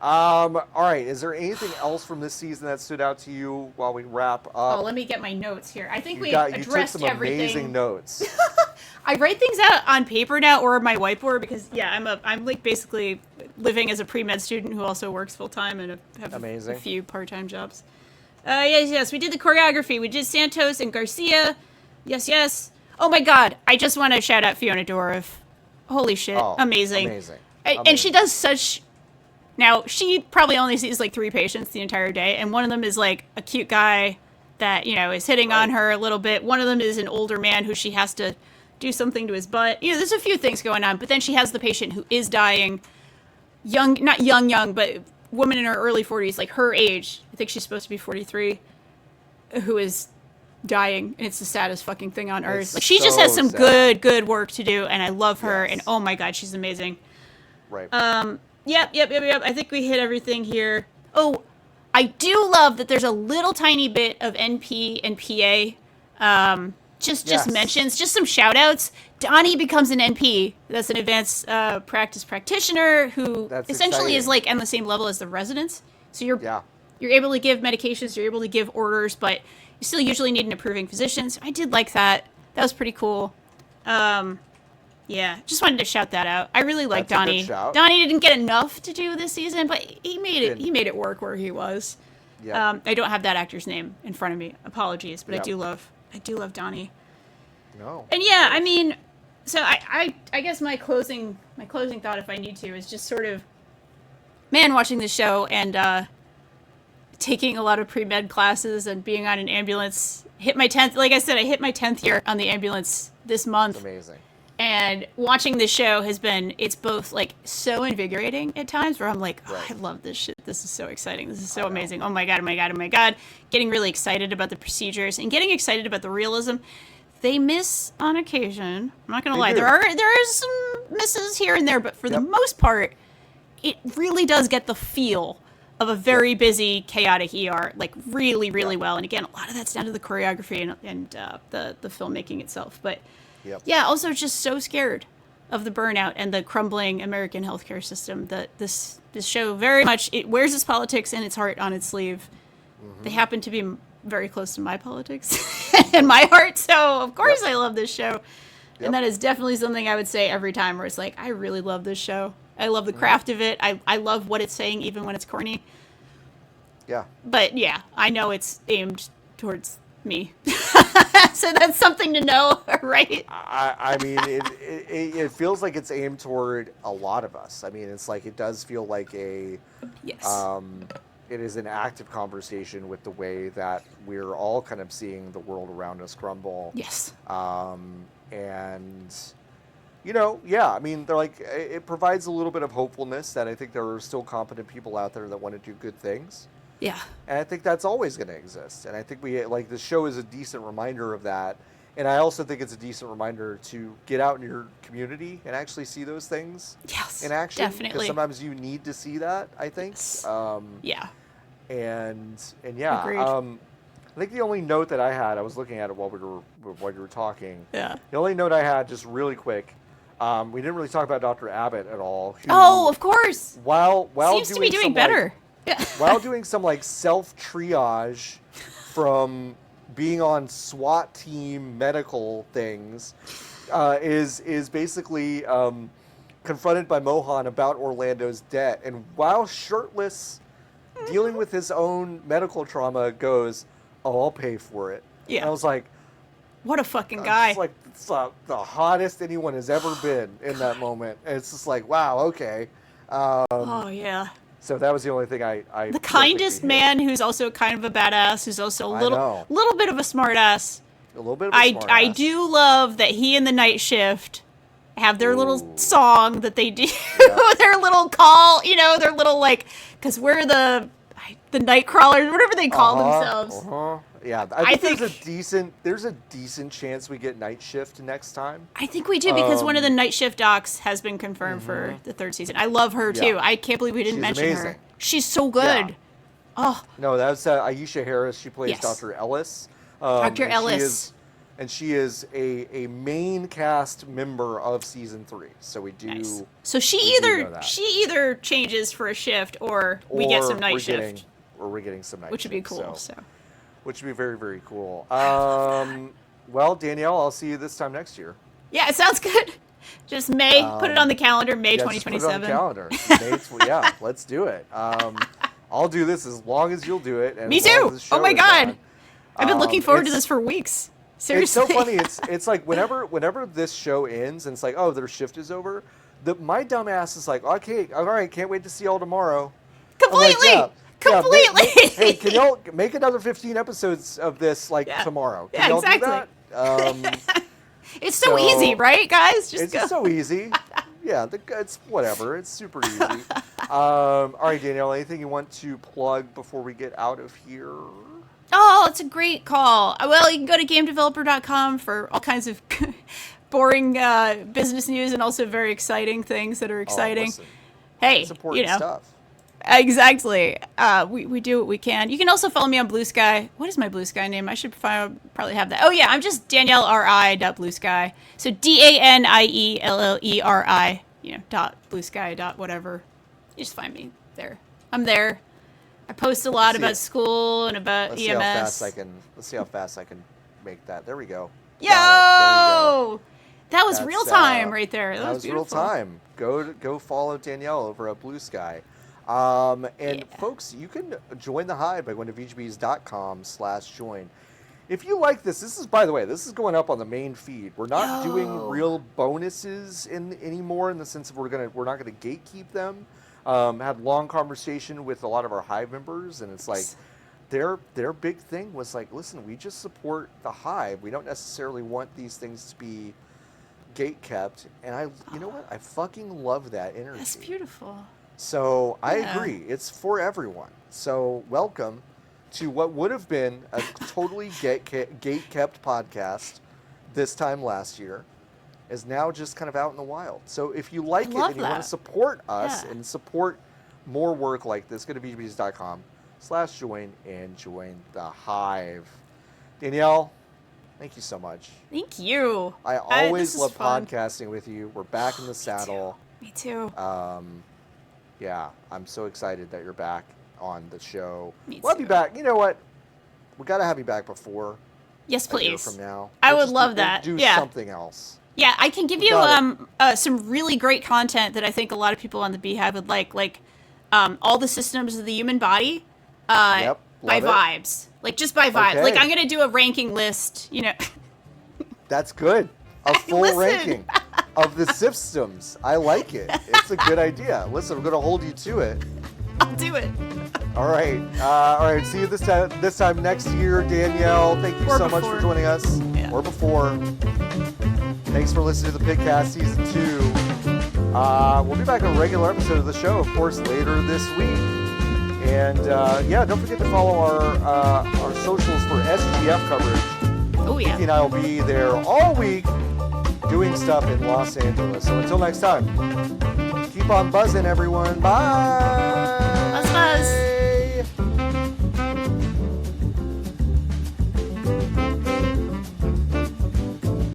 S1: All right. Is there anything else from this season that stood out to you while we wrap up?
S2: Oh, let me get my notes here. I think we addressed
S1: you took some
S2: everything.
S1: amazing notes.
S2: I write things out on paper now or my whiteboard because I'm like basically living as a pre-med student who also works full time and have a few part-time jobs. Yes, we did the choreography. We did Santos and Garcia. Yes. Oh my God, I just want to shout out Fiona Dorff. Holy shit, amazing. And she does such. Now she probably only sees like 3 patients the entire day, and one of them is like a cute guy that is hitting on her a little bit. One of them is an older man who she has to do something to his butt. There's a few things going on, but then she has the patient who is dying, not young, but woman in her early 40s, like her age. I think she's supposed to be 43, who is dying, and it's the saddest fucking thing on earth. Like she just has some good work to do, and I love her, and oh my God, she's amazing.
S1: Right.
S2: Yep. I think we hit everything here. Oh, I do love that there's a little tiny bit of NP and PA. Just mentions, just some shout outs. Donnie becomes an NP. That's an advanced practice practitioner who essentially is like on the same level as the residents. So you're able to give medications, you're able to give orders, but you still usually need an approving physician. So I did like that. That was pretty cool. Just wanted to shout that out. I really like Donnie. Donnie didn't get enough to do this season, but he made it work where he was. Yeah. I don't have that actor's name in front of me. Apologies, but I do love Donnie.
S1: No.
S2: And yeah, I mean, so I guess my closing thought, if I need to, is just sort of, watching this show and taking a lot of pre-med classes and being on an ambulance. Hit my 10th. Like I said, I hit my 10th year on the ambulance this month.
S1: That's amazing.
S2: And watching this show it's both like so invigorating at times where I'm like, I love this shit. This is so exciting. This is so amazing. Oh my God. Getting really excited about the procedures and getting excited about the realism. They miss on occasion. I'm not going to lie. There are some misses here and there, but for the most part, it really does get the feel of a very busy, chaotic ER, like really, really well. And again, a lot of that's down to the choreography and the filmmaking itself. But also just so scared of the burnout and the crumbling American healthcare system. That this show very much, it wears its politics and its heart on its sleeve. Mm-hmm. They happen to be very close to my politics and my heart, so of course I love this show. And that is definitely something I would say every time where it's like, I really love this show. I love the craft of it. I love what it's saying even when it's corny.
S1: Yeah.
S2: But I know it's aimed towards me. So that's something to know, right?
S1: I mean, it feels like it's aimed toward a lot of us. I mean, it's like, it does feel like it is an active conversation with the way that we're all kind of seeing the world around us crumble.
S2: Yes.
S1: And, I mean, they're like, it provides a little bit of hopefulness that I think there are still competent people out there that want to do good things.
S2: Yeah.
S1: And I think that's always going to exist. And I think the show is a decent reminder of that. And I also think it's a decent reminder to get out in your community and actually see those things in action.
S2: Definitely.
S1: Because sometimes you need to see that, I think.
S2: Yes.
S1: And
S2: Agreed.
S1: I think the only note that I had, I was looking at it while you were talking.
S2: Yeah.
S1: The only note I had, just really quick, we didn't really talk about Dr. Abbott at all.
S2: Oh, of course.
S1: While
S2: seems to be doing better.
S1: While doing some self triage from being on SWAT team medical things, is basically confronted by Mohan about Orlando's debt, and while shirtless, dealing with his own medical trauma, goes, "Oh, I'll pay for it."
S2: Yeah.
S1: And I was like,
S2: what a fucking guy.
S1: It's like the hottest anyone has ever been in that moment. And it's just like, wow, okay.
S2: Oh yeah.
S1: So that was the only thing I
S2: the kindest man who's also kind of a badass, who's also a little bit of a smart ass.
S1: A little bit of a smart ass.
S2: I do love that he and the night shift have their little song that they do, their little call, their little because we're the night crawlers, whatever they call themselves.
S1: Yeah, I think there's a decent chance we get night shift next time.
S2: I think we do because one of the night shift docs has been confirmed for the 3rd season. I love her too. I can't believe we didn't mention her. She's so good.
S1: Yeah.
S2: Oh
S1: no, that's Aisha Harris. She plays Dr. Ellis.
S2: Dr. Ellis.
S1: She is a main cast member of season 3. So we do. Nice.
S2: So she either changes for a shift or we get some night shift.
S1: Or we're getting some night shift.
S2: Which would be cool. So.
S1: Which would be very, very cool. Well, Danielle, I'll see you this time next year.
S2: Yeah, it sounds good. Just May. Put it on the calendar. May 2027.
S1: Just put it on the calendar. Yeah, let's do it. I'll do this as long as you'll do it. And
S2: Me
S1: as long
S2: too.
S1: as the show
S2: Oh my
S1: is
S2: God.
S1: on.
S2: I've been looking forward to this for weeks. Seriously.
S1: It's so funny. It's like whenever this show ends and it's like, oh, their shift is over. My dumb ass is like, okay, all right, can't wait to see y'all tomorrow.
S2: Completely.
S1: I'm like,
S2: Completely.
S1: Hey, can y'all make another 15 episodes of this tomorrow? Can y'all do that?
S2: It's so easy, right, guys?
S1: It's just so easy. Yeah, it's whatever. It's super easy. All right, Danielle, anything you want to plug before we get out of here?
S2: Oh, it's a great call. Well, you can go to gamedeveloper.com for all kinds of boring business news and also very exciting things that are exciting. Hey,
S1: it's important stuff.
S2: Exactly. We do what we can. You can also follow me on Blue Sky. What is my Blue Sky name? I should probably have that. Oh, yeah. I'm just DanielleRI.BlueSky. So DanielleRI, .bluesky, whatever. You just find me there. I'm there. I post a lot about school and about EMS.
S1: Let's see how fast I can make that. There we go.
S2: Yo! That was real time right there.
S1: That was
S2: beautiful.
S1: real time. Go follow Danielle over at Blue Sky. Folks, you can join the Hive by going to VGBees.com/join. If you like this is, by the way, this is going up on the main feed. We're not doing real bonuses anymore in the sense of we're not gonna gatekeep them. Had long conversation with a lot of our Hive members, and it's like their big thing was like, listen, we just support the Hive. We don't necessarily want these things to be gate kept. And you know what? I fucking love that energy.
S2: That's beautiful.
S1: So I agree. It's for everyone. So welcome to what would have been a totally gate-kept podcast this time last year is now just kind of out in the wild. So if you like it and you want to support us and support more work like this, go to VGBees.com/join and join the Hive. Danielle, thank you so much.
S2: Thank you.
S1: I always love podcasting with you. We're back in the saddle.
S2: Me too.
S1: Yeah, I'm so excited that you're back on the show.
S2: We'll
S1: have you back. You know what? We got to have you back before.
S2: Yes, please.
S1: A year from now.
S2: I would love that.
S1: Do something else.
S2: Yeah, I can give you some really great content that I think a lot of people on the Beehive would like all the systems of the human body by vibes. Like, just by vibes. Okay. Like, I'm going to do a ranking list,
S1: That's good. A full ranking of the systems. I like it. It's a good idea. Listen, I'm going to hold you to it.
S2: I'll do it.
S1: All right. See you this time next year, Danielle. Thank you so much for joining us.
S2: Yeah.
S1: Or before. Thanks for listening to the Pittcast Season 2. We'll be back on a regular episode of the show, of course, later this week. And don't forget to follow our socials for SGF coverage.
S2: Oh, yeah.
S1: Nikki and I will be there all week doing stuff in Los Angeles. So until next time, keep on buzzing, everyone. Bye.